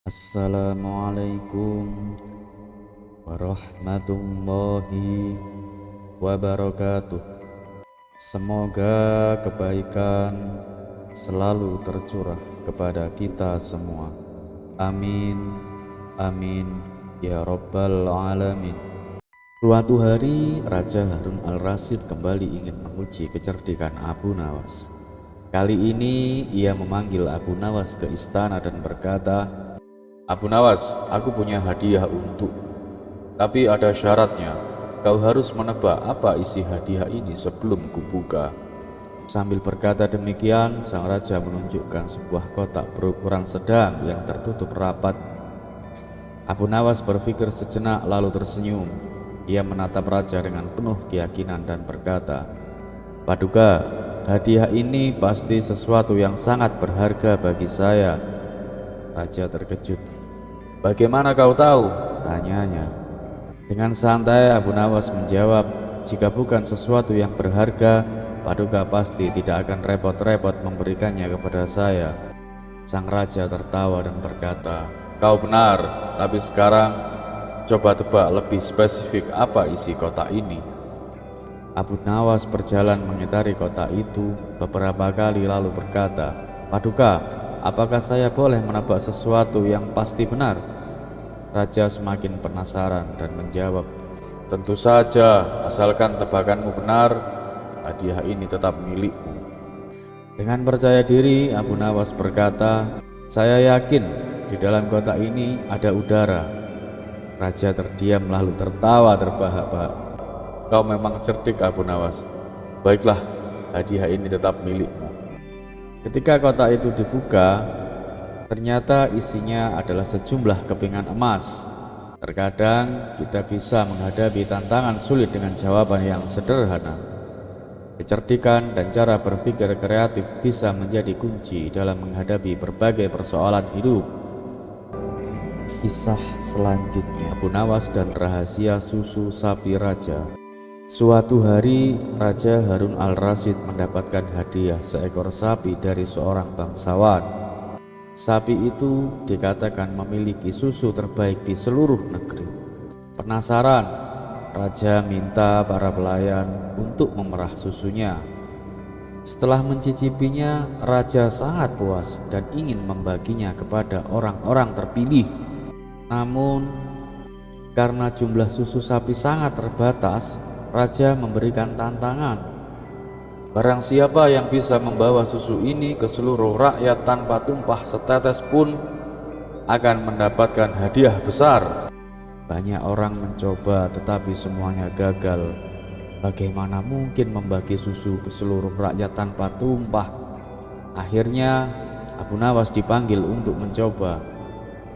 Assalamualaikum warahmatullahi wabarakatuh. Semoga kebaikan selalu tercurah kepada kita semua. Amin, amin, ya rabbal alamin. Suatu hari Raja Harun al-Rasyid kembali ingin menguji kecerdikan Abu Nawas. Kali ini ia memanggil Abu Nawas ke istana dan berkata, "Abu Nawas, aku punya hadiah untuk. Tapi ada syaratnya. Kau harus menebak apa isi hadiah ini sebelum kubuka." Sambil berkata demikian, sang raja menunjukkan sebuah kotak berukuran sedang yang tertutup rapat. Abu Nawas berpikir sejenak lalu tersenyum. Ia menatap raja dengan penuh keyakinan dan berkata, "Paduka, hadiah ini pasti sesuatu yang sangat berharga bagi saya." Raja terkejut. "Bagaimana kau tahu?" tanyanya. Dengan santai Abu Nawas menjawab, "Jika bukan sesuatu yang berharga, Paduka pasti tidak akan repot-repot memberikannya kepada saya." Sang raja tertawa dan berkata, "Kau benar, tapi sekarang coba tebak lebih spesifik apa isi kotak ini." Abu Nawas berjalan mengitari kotak itu beberapa kali lalu berkata, "Paduka, apakah saya boleh menebak sesuatu yang pasti benar?" Raja semakin penasaran dan menjawab, "Tentu saja, asalkan tebakanmu benar, hadiah ini tetap milikmu." Dengan percaya diri, Abu Nawas berkata, "Saya yakin di dalam kotak ini ada udara." Raja terdiam lalu tertawa terbahak-bahak. "Kau memang cerdik, Abu Nawas. Baiklah, hadiah ini tetap milikmu." Ketika kotak itu dibuka, ternyata isinya adalah sejumlah kepingan emas. Terkadang kita bisa menghadapi tantangan sulit dengan jawaban yang sederhana. Kecerdikan dan cara berpikir kreatif bisa menjadi kunci dalam menghadapi berbagai persoalan hidup. Kisah selanjutnya, Abu Nawas dan rahasia susu sapi raja. Suatu hari, Raja Harun al-Rasyid mendapatkan hadiah seekor sapi dari seorang bangsawan. Sapi itu dikatakan memiliki susu terbaik di seluruh negeri. Penasaran, Raja minta para pelayan untuk memerah susunya. Setelah mencicipinya, Raja sangat puas dan ingin membaginya kepada orang-orang terpilih. Namun, karena jumlah susu sapi sangat terbatas, Raja memberikan tantangan. "Barang siapa yang bisa membawa susu ini ke seluruh rakyat tanpa tumpah setetes pun akan mendapatkan hadiah besar." Banyak orang mencoba tetapi semuanya gagal. Bagaimana mungkin membagi susu ke seluruh rakyat tanpa tumpah? Akhirnya Abu Nawas dipanggil untuk mencoba.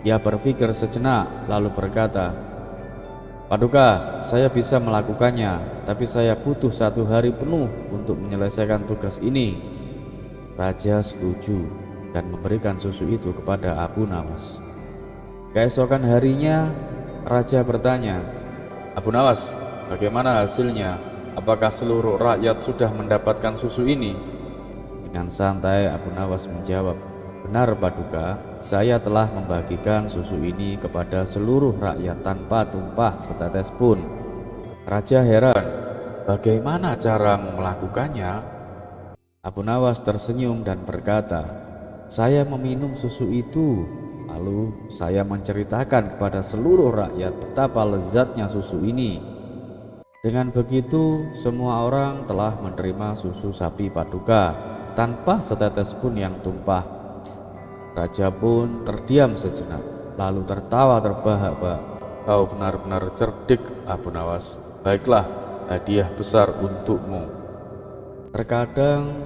Ia berpikir sejenak lalu berkata, "Paduka, saya bisa melakukannya, tapi saya butuh 1 hari penuh untuk menyelesaikan tugas ini." Raja setuju dan memberikan susu itu kepada Abu Nawas. Keesokan harinya, Raja bertanya, "Abu Nawas, bagaimana hasilnya? Apakah seluruh rakyat sudah mendapatkan susu ini?" Dengan santai Abu Nawas menjawab, "Benar Paduka, saya telah membagikan susu ini kepada seluruh rakyat tanpa tumpah setetes pun." Raja heran, "Bagaimana cara melakukannya?" Abu Nawas tersenyum dan berkata, "Saya meminum susu itu, lalu saya menceritakan kepada seluruh rakyat betapa lezatnya susu ini. Dengan begitu, semua orang telah menerima susu sapi Paduka tanpa setetes pun yang tumpah." Raja pun terdiam sejenak, lalu tertawa terbahak-bahak. "Kau benar-benar cerdik, Abu Nawas. Baiklah, hadiah besar untukmu." Terkadang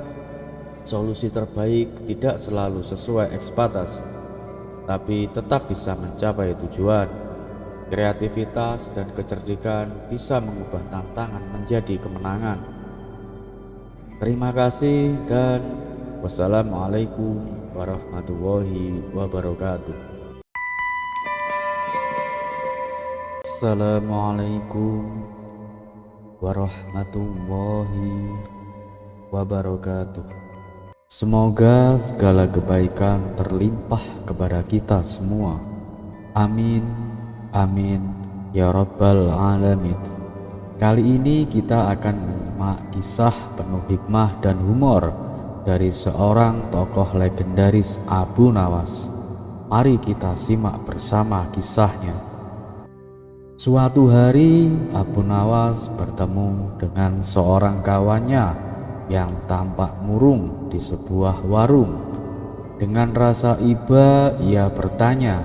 solusi terbaik tidak selalu sesuai ekspektasi, tapi tetap bisa mencapai tujuan. Kreativitas dan kecerdikan bisa mengubah tantangan menjadi kemenangan. Terima kasih dan wassalamualaikum warahmatullahi wabarakatuh. Assalamualaikum warahmatullahi wabarakatuh. Semoga segala kebaikan terlimpah kepada kita semua. Amin, amin, ya Rabbal Alamin. Kali ini kita akan menyimak kisah penuh hikmah dan humor dari seorang tokoh legendaris Abu Nawas. Mari kita simak bersama kisahnya. Suatu hari Abu Nawas bertemu dengan seorang kawannya yang tampak murung di sebuah warung. Dengan rasa iba ia bertanya,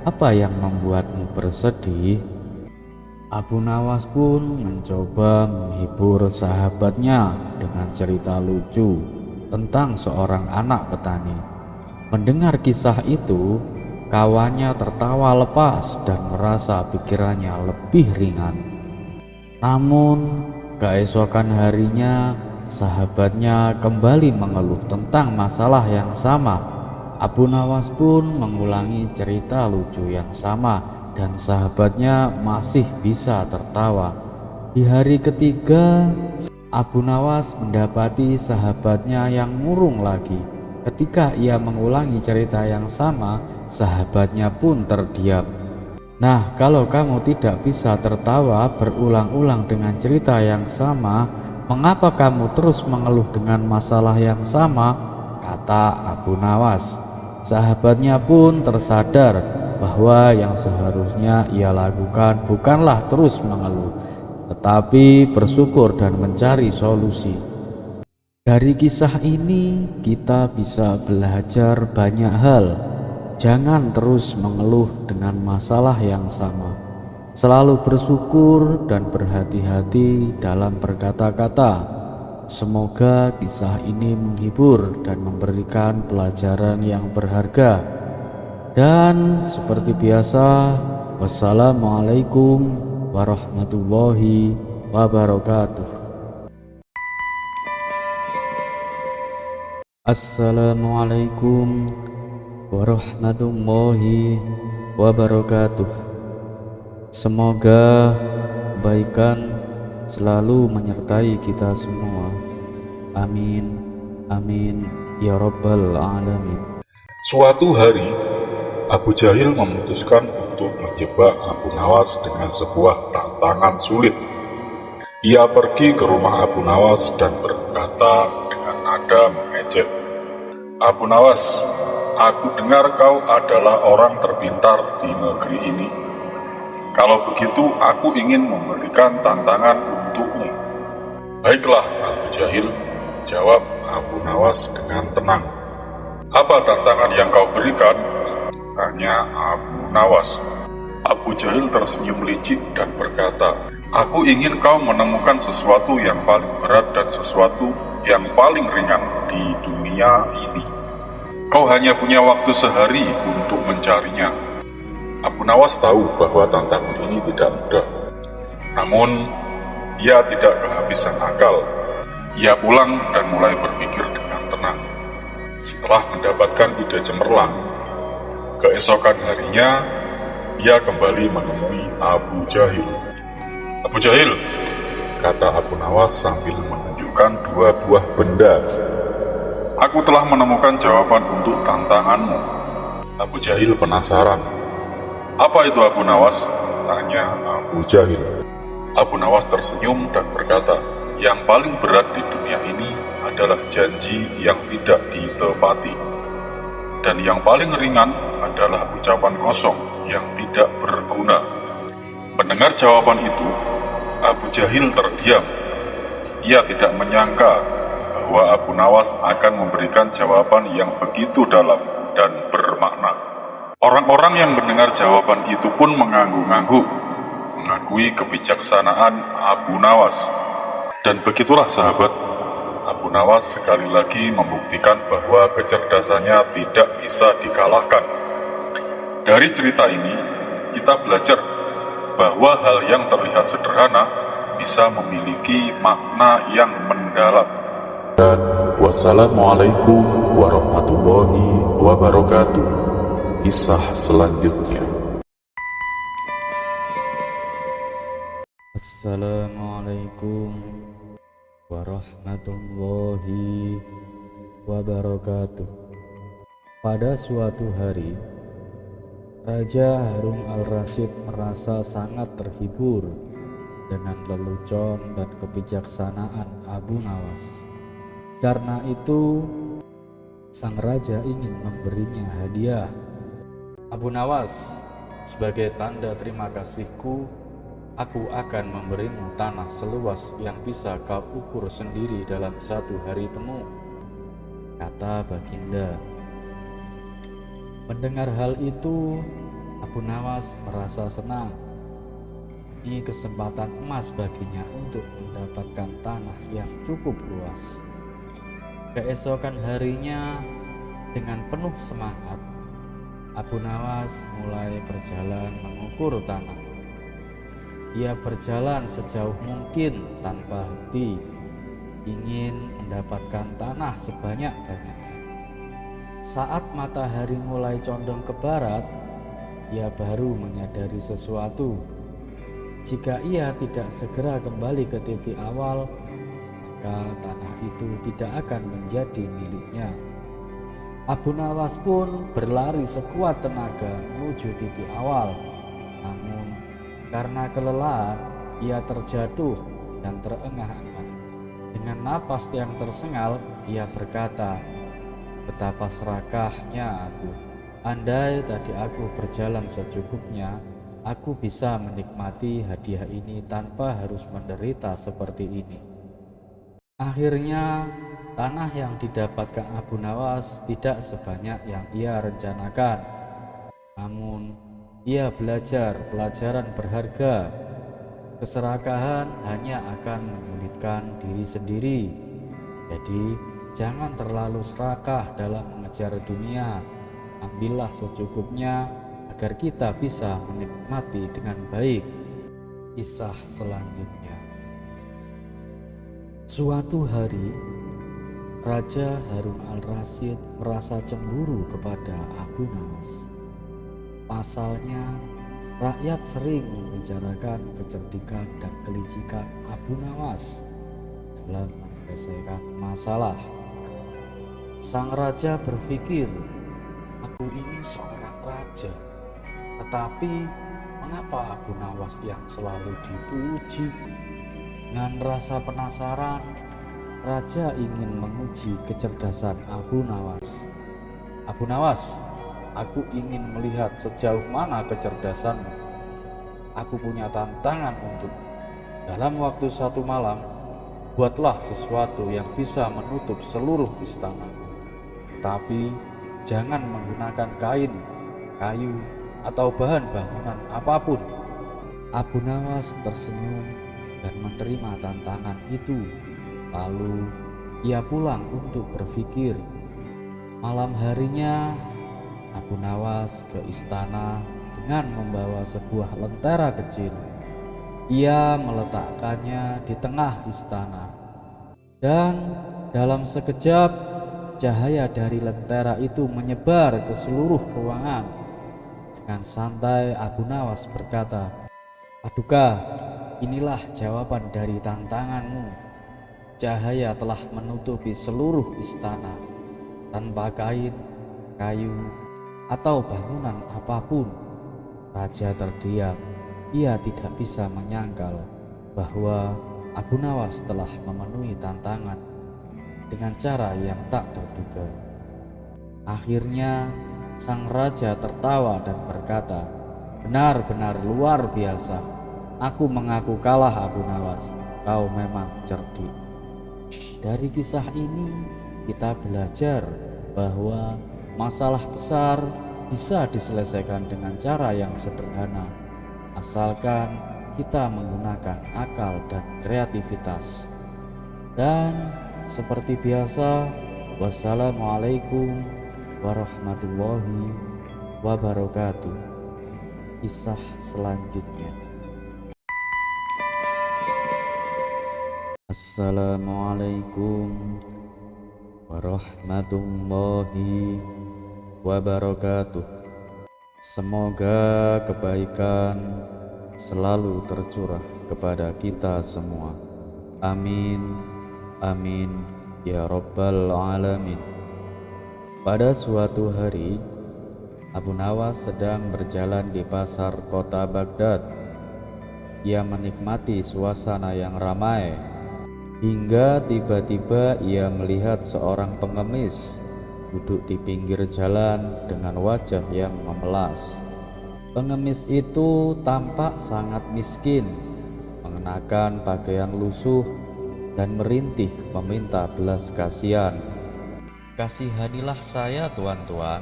"Apa yang membuatmu bersedih?" Abu Nawas pun mencoba menghibur sahabatnya dengan cerita lucu tentang seorang anak petani. Mendengar kisah itu, kawannya tertawa lepas dan merasa pikirannya lebih ringan. Namun, keesokan harinya sahabatnya kembali mengeluh tentang masalah yang sama. Abu Nawas pun mengulangi cerita lucu yang sama dan sahabatnya masih bisa tertawa. Di hari ketiga, Abu Nawas mendapati sahabatnya yang murung lagi. Ketika ia mengulangi cerita yang sama, sahabatnya pun terdiam. "Nah, kalau kamu tidak bisa tertawa berulang-ulang dengan cerita yang sama, mengapa kamu terus mengeluh dengan masalah yang sama?" kata Abu Nawas. Sahabatnya pun tersadar bahwa yang seharusnya ia lakukan bukanlah terus mengeluh, tetapi bersyukur dan mencari solusi. Dari kisah ini kita bisa belajar banyak hal. Jangan terus mengeluh dengan masalah yang sama. Selalu bersyukur dan berhati-hati dalam berkata-kata. Semoga kisah ini menghibur dan memberikan pelajaran yang berharga. Dan seperti biasa, wassalamualaikum warahmatullahi wabarakatuh. Assalamualaikum warahmatullahi wabarakatuh. Semoga kebaikan selalu menyertai kita semua. Amin, amin, ya Rabbal Alamin. Suatu hari, Abu Jahil memutuskan untuk menjebak Abu Nawas dengan sebuah tantangan sulit. Ia pergi ke rumah Abu Nawas dan berkata dengan nada mengejek, "Abu Nawas, aku dengar kau adalah orang terpintar di negeri ini. Kalau begitu, aku ingin memberikan tantangan untukmu." "Baiklah, Abu Jahil," jawab Abu Nawas dengan tenang. "Apa tantangan yang kau berikan?" tanya Abu Nawas. Abu Jahil tersenyum licik dan berkata, "Aku ingin kau menemukan sesuatu yang paling berat dan sesuatu yang paling ringan di dunia ini. Kau hanya punya waktu sehari untuk mencarinya." Abu Nawas tahu bahwa tantangan ini tidak mudah. Namun, ia tidak kehabisan akal. Ia pulang dan mulai berpikir dengan tenang. Setelah mendapatkan ide cemerlang, keesokan harinya ia kembali menemui Abu Jahil. "Abu Jahil," kata Abu Nawas sambil menunjukkan dua buah benda, "aku telah menemukan jawaban untuk tantanganmu." Abu Jahil penasaran. "Apa itu, Abu Nawas?" tanya Abu Jahil. Abu Nawas tersenyum dan berkata, "Yang paling berat di dunia ini adalah janji yang tidak ditepati. Dan yang paling ringan adalah ucapan kosong yang tidak berguna." Mendengar jawaban itu, Abu Jahil terdiam. Ia tidak menyangka bahwa Abu Nawas akan memberikan jawaban yang begitu dalam dan bermakna. Orang-orang yang mendengar jawaban itu pun mengangguk-angguk, mengakui kebijaksanaan Abu Nawas. Dan begitulah sahabat, Abu Nawas sekali lagi membuktikan bahwa kecerdasannya tidak bisa dikalahkan. Dari cerita ini, kita belajar bahwa hal yang terlihat sederhana bisa memiliki makna yang mendalam. Dan wassalamualaikum warahmatullahi wabarakatuh. Kisah selanjutnya. Assalamualaikum warahmatullahi wabarakatuh. Pada suatu hari, Raja Harun al-Rasyid merasa sangat terhibur dengan lelucon dan kebijaksanaan Abu Nawas. Karena itu, sang raja ingin memberinya hadiah. Abu Nawas, sebagai tanda terima kasihku, aku akan memberimu tanah seluas yang bisa kau ukur sendiri dalam 1 hari penuh, kata Baginda. Mendengar hal itu, Abu Nawas merasa senang. Ini kesempatan emas baginya untuk mendapatkan tanah yang cukup luas. Keesokan harinya, dengan penuh semangat, Abu Nawas mulai berjalan mengukur tanah. Ia berjalan sejauh mungkin tanpa henti, ingin mendapatkan tanah sebanyak-banyaknya. Saat matahari mulai condong ke barat, ia baru menyadari sesuatu. Jika ia tidak segera kembali ke titik awal, maka tanah itu tidak akan menjadi miliknya. Abu Nawas pun berlari sekuat tenaga menuju titik awal. Namun karena kelelahan, ia terjatuh dan terengah-engah. Dengan napas yang tersengal, ia berkata, "Betapa serakahnya aku. Andai tadi aku berjalan secukupnya, aku bisa menikmati hadiah ini tanpa harus menderita seperti ini." Akhirnya, tanah yang didapatkan Abu Nawas tidak sebanyak yang ia rencanakan. Namun, ia belajar pelajaran berharga. Keserakahan hanya akan menyulitkan diri sendiri. Jadi, jangan terlalu serakah dalam mengejar dunia. Ambillah secukupnya agar kita bisa menikmati dengan baik. Kisah selanjutnya. Suatu hari, Raja Harun al-Rasyid merasa cemburu kepada Abu Nawas. Pasalnya, rakyat sering membicarakan kecerdikan dan kelicikan Abu Nawas dalam menyelesaikan masalah. Sang raja berpikir, aku ini seorang raja, tetapi mengapa Abu Nawas yang selalu dipuji? Dengan rasa penasaran, raja ingin menguji kecerdasan Abu Nawas. Abu Nawas, aku ingin melihat sejauh mana kecerdasanmu. Aku punya tantangan untukmu. Dalam waktu 1 malam, buatlah sesuatu yang bisa menutup seluruh istana. Tetapi jangan menggunakan kain, kayu, atau bahan bangunan apapun. Abu Nawas tersenyum dan menerima tantangan itu. Lalu ia pulang untuk berpikir. Malam harinya, Abu Nawas ke istana dengan membawa sebuah lentera kecil. Ia meletakkannya di tengah istana, dan dalam sekejap cahaya dari lentera itu menyebar ke seluruh ruangan. Dengan santai Abu Nawas berkata, "Paduka, inilah jawaban dari tantanganmu. Cahaya telah menutupi seluruh istana. Tanpa kain, kayu, atau bangunan apapun." Raja terdiam. Ia tidak bisa menyangkal bahwa Abu Nawas telah memenuhi tantangan dengan cara yang tak terduga. Akhirnya sang raja tertawa dan berkata, "Benar-benar luar biasa. Aku mengaku kalah, Abu Nawas. Kau memang cerdik." Dari kisah ini kita belajar bahwa masalah besar bisa diselesaikan dengan cara yang sederhana, asalkan kita menggunakan akal dan kreativitas. Dan seperti biasa, wassalamualaikum warahmatullahi wabarakatuh. Kisah selanjutnya. Assalamualaikum warahmatullahi wabarakatuh. Semoga kebaikan selalu tercurah kepada kita semua. Amin, amin, ya rabbal alamin. Pada suatu hari, Abu Nawas sedang berjalan di pasar kota Baghdad. Ia menikmati suasana yang ramai, hingga tiba-tiba ia melihat seorang pengemis duduk di pinggir jalan dengan wajah yang memelas. Pengemis itu tampak sangat miskin, mengenakan pakaian lusuh dan merintih meminta belas kasihan. "Kasihanilah saya, tuan-tuan,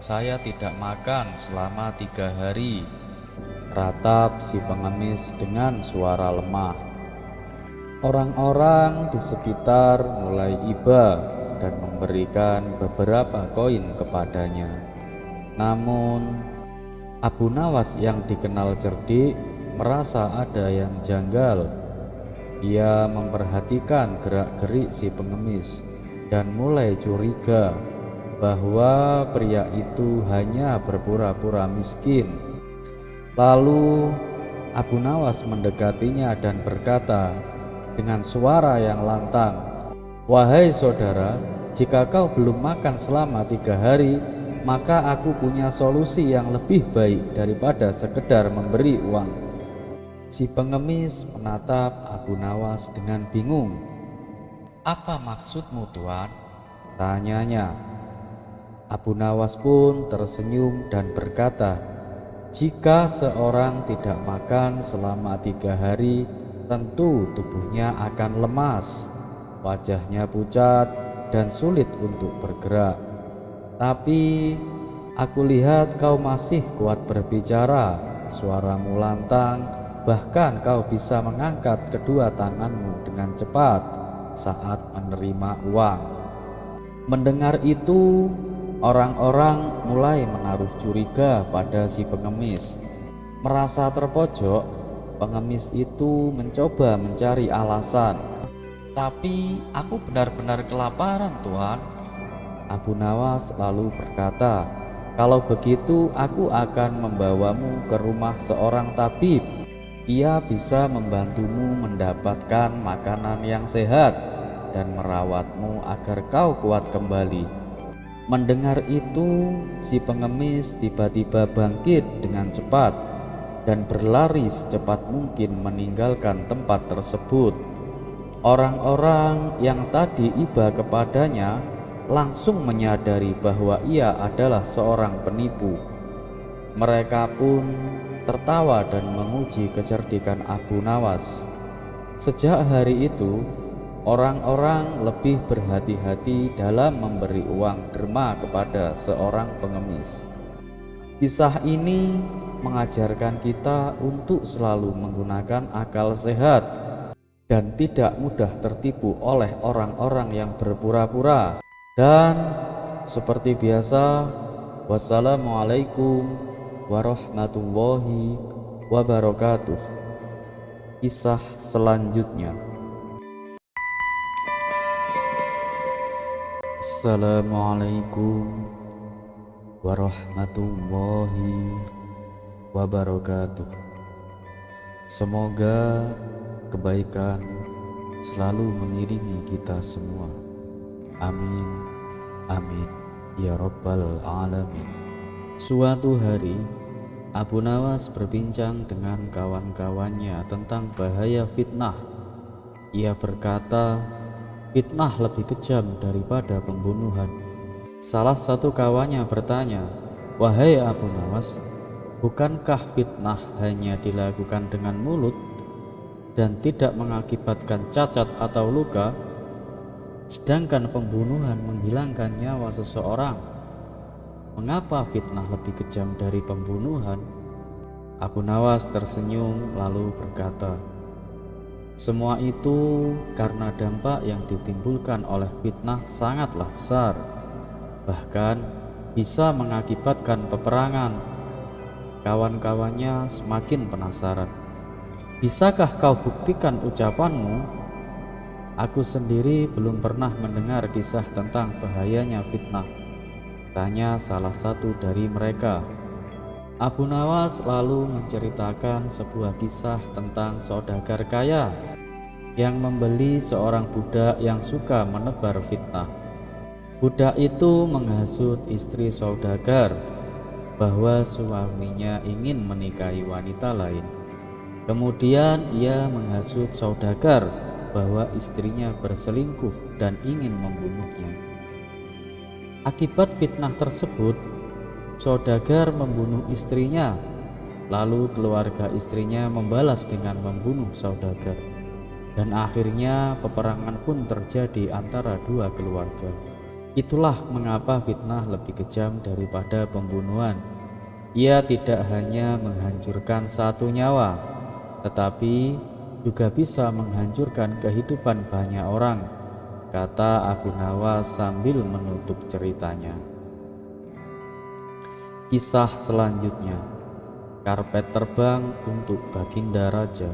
saya tidak makan selama 3 hari," ratap si pengemis dengan suara lemah. Orang-orang di sekitar mulai iba dan memberikan beberapa koin kepadanya. Namun Abu Nawas yang dikenal cerdik merasa ada yang janggal. Ia memperhatikan gerak-gerik si pengemis dan mulai curiga bahwa pria itu hanya berpura-pura miskin. Lalu Abu Nawas mendekatinya dan berkata dengan suara yang lantang, "Wahai saudara, jika kau belum makan selama 3 hari, maka aku punya solusi yang lebih baik daripada sekedar memberi uang." Si pengemis menatap Abu Nawas dengan bingung. "Apa maksudmu, tuan?" tanyanya. Abu Nawas pun tersenyum dan berkata, "Jika seorang tidak makan selama 3 hari, tentu tubuhnya akan lemas, wajahnya pucat dan sulit untuk bergerak. Tapi aku lihat kau masih kuat berbicara, suaramu lantang, bahkan kau bisa mengangkat kedua tanganmu dengan cepat saat menerima uang." Mendengar itu, orang-orang mulai menaruh curiga pada si pengemis. Merasa terpojok, pengemis itu mencoba mencari alasan. "Tapi aku benar-benar kelaparan, tuan." Abu Nawas lalu berkata, "Kalau begitu aku akan membawamu ke rumah seorang tabib. Ia bisa membantumu mendapatkan makanan yang sehat dan merawatmu agar kau kuat kembali." Mendengar itu, si pengemis tiba-tiba bangkit dengan cepat dan berlari secepat mungkin meninggalkan tempat tersebut. Orang-orang yang tadi iba kepadanya langsung menyadari bahwa ia adalah seorang penipu. Mereka pun tertawa dan memuji kecerdikan Abu Nawas. Sejak hari itu, orang-orang lebih berhati-hati dalam memberi uang derma kepada seorang pengemis. Kisah ini mengajarkan kita untuk selalu menggunakan akal sehat dan tidak mudah tertipu oleh orang-orang yang berpura-pura. Dan seperti biasa, wassalamualaikum warahmatullahi wabarakatuh. Kisah selanjutnya. Assalamualaikum warahmatullahi wabarakatuh. Semoga kebaikan selalu mengiringi kita semua. Amin, amin, ya rabbal alamin. Suatu hari, Abu Nawas berbincang dengan kawan-kawannya tentang bahaya fitnah. Ia berkata, fitnah lebih kejam daripada pembunuhan. Salah satu kawannya bertanya, "Wahai Abu Nawas, bukankah fitnah hanya dilakukan dengan mulut dan tidak mengakibatkan cacat atau luka, sedangkan pembunuhan menghilangkan nyawa seseorang? Mengapa fitnah lebih kejam dari pembunuhan?" Abu Nawas tersenyum lalu berkata, "Semua itu karena dampak yang ditimbulkan oleh fitnah sangatlah besar, bahkan bisa mengakibatkan peperangan." Kawan-kawannya semakin penasaran. "Bisakah kau buktikan ucapanmu?" "Aku sendiri belum pernah mendengar kisah tentang bahayanya fitnah," tanya salah satu dari mereka. Abu Nawas lalu menceritakan sebuah kisah tentang saudagar kaya yang membeli seorang budak yang suka menebar fitnah. Budak itu menghasut istri saudagar bahwa suaminya ingin menikahi wanita lain. Kemudian ia menghasut saudagar bahwa istrinya berselingkuh dan ingin membunuhnya. Akibat fitnah tersebut, saudagar membunuh istrinya, lalu keluarga istrinya membalas dengan membunuh saudagar. Dan akhirnya peperangan pun terjadi antara dua keluarga. Itulah mengapa fitnah lebih kejam daripada pembunuhan. Ia tidak hanya menghancurkan satu nyawa, tetapi juga bisa menghancurkan kehidupan banyak orang, kata Abu Nawas sambil menutup ceritanya. Kisah selanjutnya, karpet terbang untuk Baginda Raja.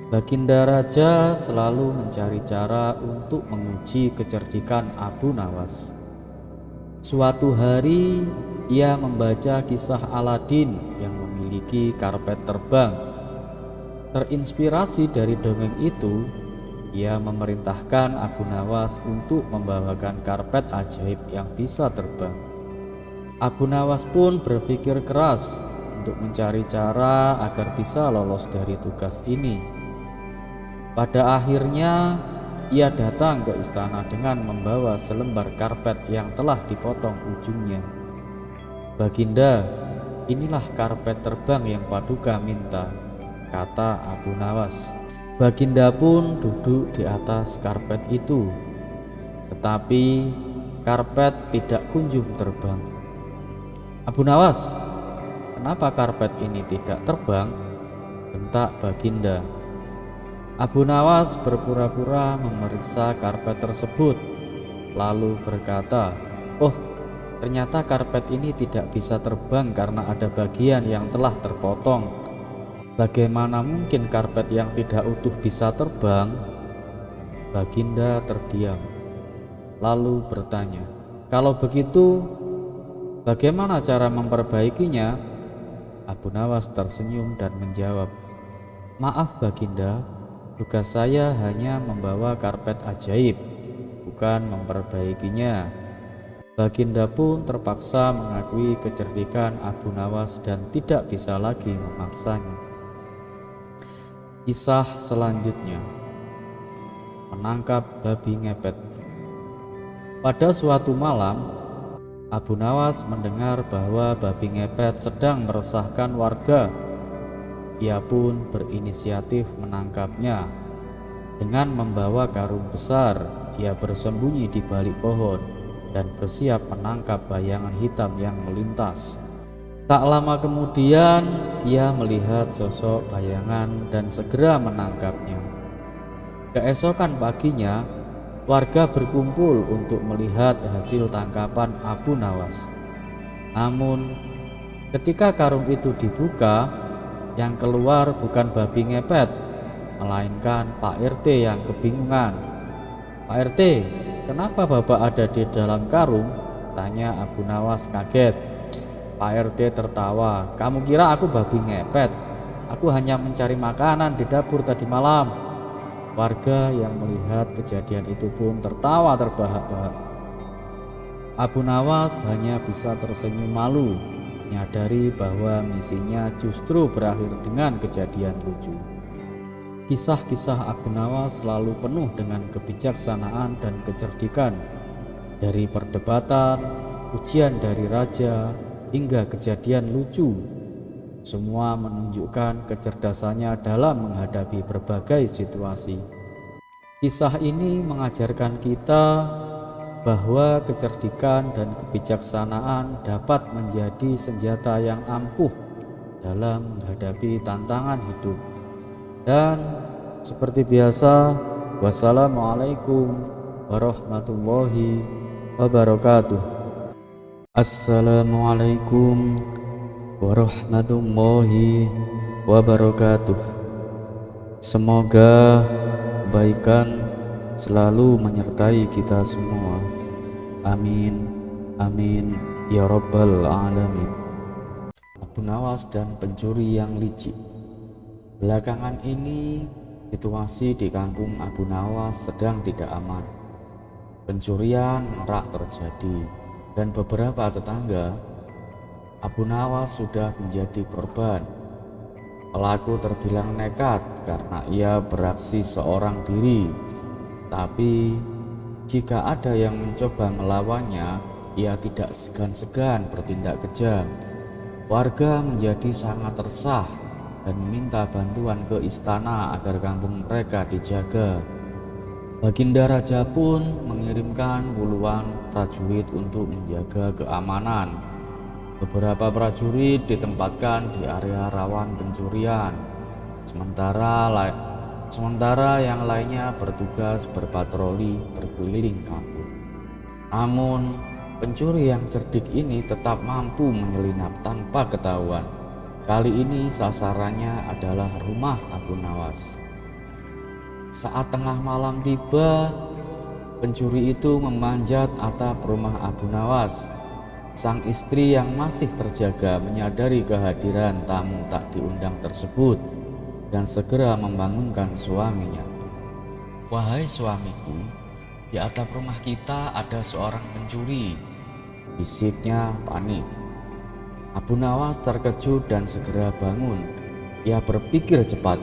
Baginda Raja selalu mencari cara untuk menguji kecerdikan Abu Nawas. Suatu hari ia membaca kisah Aladin yang memiliki karpet terbang. Terinspirasi dari dongeng itu, ia memerintahkan Abu Nawas untuk membawakan karpet ajaib yang bisa terbang. Abu Nawas pun berpikir keras untuk mencari cara agar bisa lolos dari tugas ini. Pada akhirnya ia datang ke istana dengan membawa selembar karpet yang telah dipotong ujungnya. "Baginda, inilah karpet terbang yang Paduka minta," kata Abu Nawas. Baginda pun duduk di atas karpet itu, tetapi karpet tidak kunjung terbang. "Abu Nawas, kenapa karpet ini tidak terbang?" bentak Baginda. Abu Nawas berpura-pura memeriksa karpet tersebut, lalu berkata, "Oh, ternyata karpet ini tidak bisa terbang karena ada bagian yang telah terpotong. Bagaimana mungkin karpet yang tidak utuh bisa terbang?" Baginda terdiam, lalu bertanya, "Kalau begitu, bagaimana cara memperbaikinya?" Abu Nawas tersenyum dan menjawab, "Maaf Baginda, tugas saya hanya membawa karpet ajaib, bukan memperbaikinya." Baginda pun terpaksa mengakui kecerdikan Abu Nawas dan tidak bisa lagi memaksanya. Kisah selanjutnya, menangkap babi ngepet. Pada suatu malam, Abu Nawas mendengar bahwa babi ngepet sedang meresahkan warga. Ia pun berinisiatif menangkapnya. Dengan membawa karung besar, ia bersembunyi di balik pohon dan bersiap menangkap bayangan hitam yang melintas. Tak lama kemudian, ia melihat sosok bayangan dan segera menangkapnya. Keesokan paginya, warga berkumpul untuk melihat hasil tangkapan Abu Nawas. Namun, ketika karung itu dibuka, yang keluar bukan babi ngepet, melainkan Pak RT yang kebingungan. "Pak RT, kenapa Bapak ada di dalam karung?" tanya Abu Nawas kaget. Pak RT tertawa, "Kamu kira aku babi ngepet? Aku hanya mencari makanan di dapur tadi malam." Warga yang melihat kejadian itu pun tertawa terbahak-bahak. Abu Nawas hanya bisa tersenyum malu, menyadari bahwa misinya justru berakhir dengan kejadian lucu. Kisah-kisah Abu Nawas selalu penuh dengan kebijaksanaan dan kecerdikan. Dari perdebatan, ujian dari raja, hingga kejadian lucu, semua menunjukkan kecerdasannya dalam menghadapi berbagai situasi. Kisah ini mengajarkan kita bahwa kecerdikan dan kebijaksanaan dapat menjadi senjata yang ampuh dalam menghadapi tantangan hidup. Dan seperti biasa, wassalamualaikum warahmatullahi wabarakatuh. Assalamualaikum warahmatullahi wabarakatuh. Semoga kebaikan selalu menyertai kita semua. Amin, amin, ya rabbal alamin. Abu Nawas dan pencuri yang licik. Belakangan ini, situasi di kampung Abu Nawas sedang tidak aman. Pencurian marak terjadi dan beberapa tetangga Abu Nawas sudah menjadi korban. Pelaku terbilang nekat karena ia beraksi seorang diri. Tapi jika ada yang mencoba melawannya, ia tidak segan-segan bertindak kejam. Warga menjadi sangat resah dan meminta bantuan ke istana agar kampung mereka dijaga. Baginda Raja pun mengirimkan puluhan prajurit untuk menjaga keamanan. Beberapa prajurit ditempatkan di area rawan pencurian, sementara yang lainnya bertugas berpatroli berkeliling kampung. Namun, pencuri yang cerdik ini tetap mampu menyelinap tanpa ketahuan. Kali ini sasarannya adalah rumah Abu Nawas. Saat tengah malam tiba, pencuri itu memanjat atap rumah Abu Nawas. Sang istri yang masih terjaga menyadari kehadiran tamu tak diundang tersebut dan segera membangunkan suaminya. "Wahai suamiku, di atap rumah kita ada seorang pencuri," bisiknya panik. Abu Nawas terkejut dan segera bangun. Ia berpikir cepat,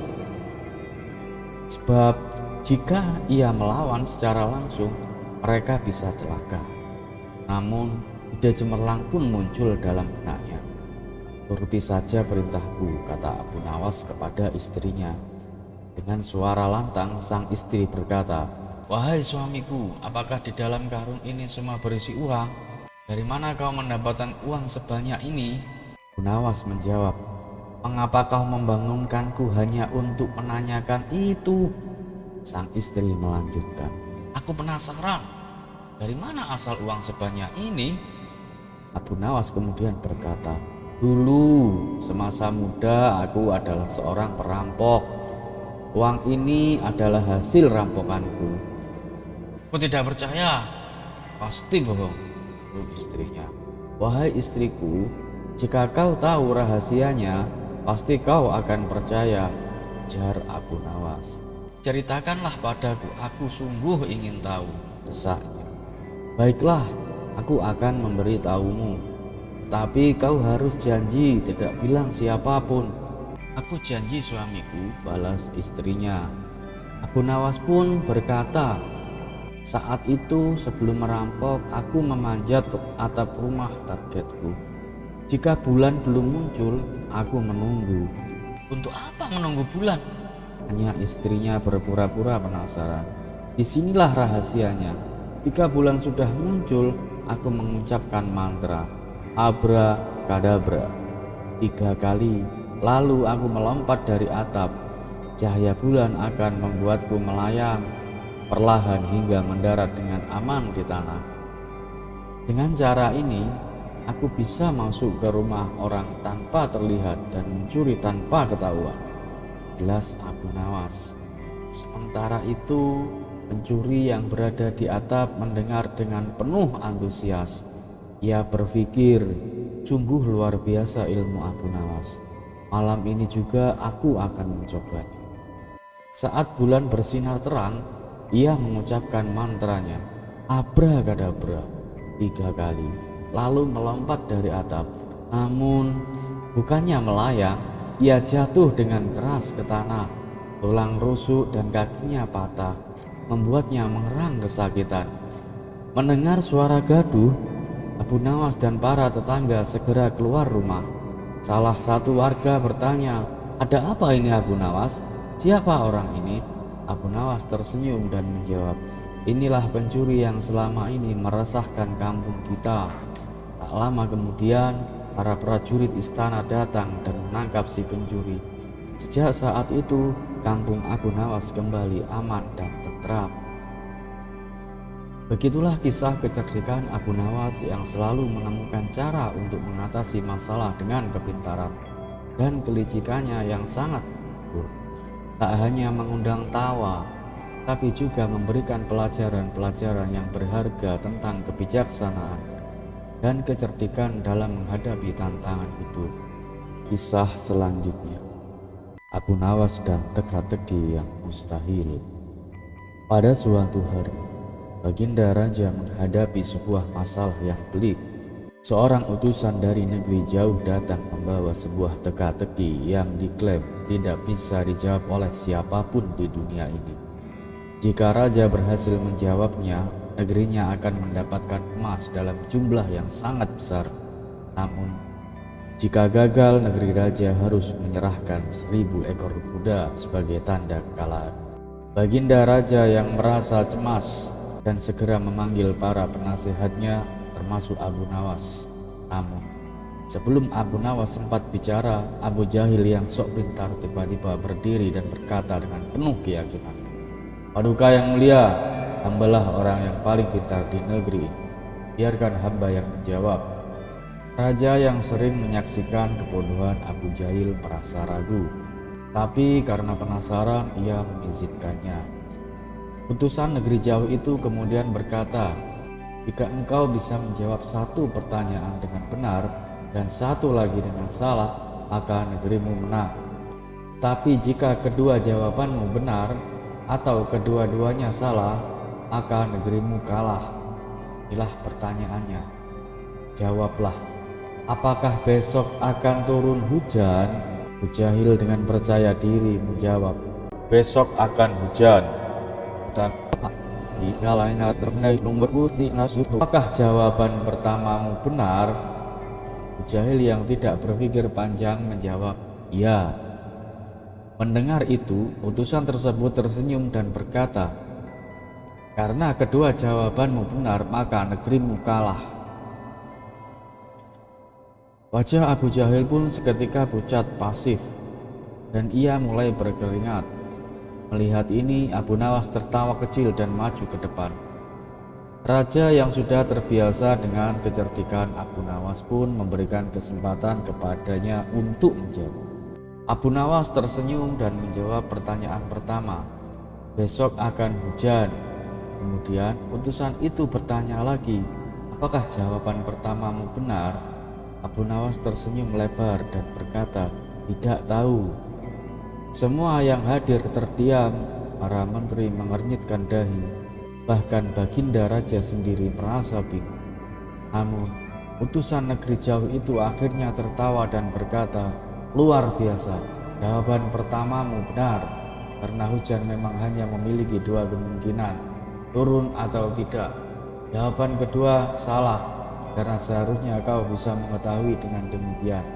sebab jika ia melawan secara langsung, mereka bisa celaka. Namun ide cemerlang pun muncul dalam benaknya. "Turuti saja perintahku," kata Abu Nawas kepada istrinya. Dengan suara lantang sang istri berkata, "Wahai suamiku, apakah di dalam karung ini semua berisi uang? Dari mana kau mendapatkan uang sebanyak ini?" Abu Nawas menjawab, "Mengapa kau membangunkanku hanya untuk menanyakan itu?" Sang istri melanjutkan, "Aku penasaran, dari mana asal uang sebanyak ini?" Abu Nawas kemudian berkata, "Dulu semasa muda aku adalah seorang perampok. Uang ini adalah hasil rampokanku." "Aku tidak percaya, pasti bohong," kata istrinya. "Wahai istriku, jika kau tahu rahasianya, pasti kau akan percaya," ujar Abu Nawas. "Ceritakanlah padaku, aku sungguh ingin tahu," desaknya. "Baiklah, aku akan memberitahumu, tapi kau harus janji tidak bilang siapapun." "Aku janji suamiku," balas istrinya. Abu Nawas pun berkata, "Saat itu sebelum merampok, aku memanjat atap rumah targetku. Jika bulan belum muncul, aku menunggu." "Untuk apa menunggu bulan?" tanya istrinya berpura-pura penasaran. "Disinilah rahasianya. Jika bulan sudah muncul, aku mengucapkan mantra abrakadabra 3 kali, lalu aku melompat dari atap. Cahaya bulan akan membuatku melayang perlahan hingga mendarat dengan aman di tanah. Dengan cara ini, aku bisa masuk ke rumah orang tanpa terlihat dan mencuri tanpa ketahuan," jelas Abu Nawas. Sementara itu, pencuri yang berada di atap mendengar dengan penuh antusias. Ia berpikir, "Sungguh luar biasa ilmu Abu Nawas. Malam ini juga aku akan mencobanya." Saat bulan bersinar terang, ia mengucapkan mantranya abrakadabra 3 kali, lalu melompat dari atap. Namun bukannya melayang, ia jatuh dengan keras ke tanah. Tulang rusuk dan kakinya patah, membuatnya mengerang kesakitan. Mendengar suara gaduh, Abu Nawas dan para tetangga segera keluar rumah. Salah satu warga bertanya, "Ada apa ini Abu Nawas? Siapa orang ini?" Abu Nawas tersenyum dan menjawab, "Inilah pencuri yang selama ini meresahkan kampung kita." Tak lama kemudian, para prajurit istana datang dan menangkap si pencuri. Sejak saat itu, kampung Abu Nawas kembali aman dan tentram. Begitulah kisah kecerdikan Abu Nawas yang selalu menemukan cara untuk mengatasi masalah dengan kepintaran dan kelicikannya yang sangat luhur. Tak hanya mengundang tawa, tapi juga memberikan pelajaran-pelajaran yang berharga tentang kebijaksanaan dan kecerdikan dalam menghadapi tantangan hidup. Kisah selanjutnya, Abu Nawas dan teka-teki yang mustahil. Pada suatu hari, Baginda Raja menghadapi sebuah masalah yang pelik. Seorang utusan dari negeri jauh datang membawa sebuah teka-teki yang diklaim tidak bisa dijawab oleh siapapun di dunia ini. Jika raja berhasil menjawabnya, negerinya akan mendapatkan emas dalam jumlah yang sangat besar. Namun, jika gagal, negeri raja harus menyerahkan 1000 ekor kuda sebagai tanda kekalahan. Baginda raja yang merasa cemas dan segera memanggil para penasehatnya termasuk Abu Nawas. Namun, sebelum Abu Nawas sempat bicara, Abu Jahil yang sok pintar tiba-tiba berdiri dan berkata dengan penuh keyakinan, "Paduka yang mulia, hambalah orang yang paling pintar di negeri. Biarkan hamba yang menjawab." Raja yang sering menyaksikan kebodohan Abu Jahil merasa ragu, tapi karena penasaran ia mengizinkannya. Utusan negeri jauh itu kemudian berkata, "Jika engkau bisa menjawab satu pertanyaan dengan benar dan satu lagi dengan salah, maka negerimu menang. Tapi jika kedua jawabanmu benar atau kedua-duanya salah, maka negerimu kalah. Inilah pertanyaannya. Jawablah, apakah besok akan turun hujan?" Abu Jahil dengan percaya diri menjawab, "Besok akan hujan." Dan apakah jawaban pertamamu benar? Abu Jahil yang tidak berpikir panjang menjawab, "Ya." Mendengar itu, utusan tersebut tersenyum dan berkata, "Karena kedua jawabanmu benar, maka negerimu kalah." Wajah Abu Jahil pun seketika pucat pasif dan ia mulai berkeringat. Melihat ini, Abu Nawas tertawa kecil dan maju ke depan. Raja yang sudah terbiasa dengan kecerdikan Abu Nawas pun memberikan kesempatan kepadanya untuk menjawab. Abu Nawas tersenyum dan menjawab pertanyaan pertama, "Besok akan hujan." Kemudian utusan itu bertanya lagi, "Apakah jawaban pertamamu benar?" Abu Nawas tersenyum lebar dan berkata, "Tidak tahu." Semua yang hadir terdiam, para menteri mengernyitkan dahi, bahkan baginda raja sendiri merasa bingung. Namun, utusan negeri jauh itu akhirnya tertawa dan berkata, "Luar biasa, jawaban pertamamu benar, karena hujan memang hanya memiliki dua kemungkinan, turun atau tidak. Jawaban kedua salah, karena seharusnya kau bisa mengetahui dengan demikian,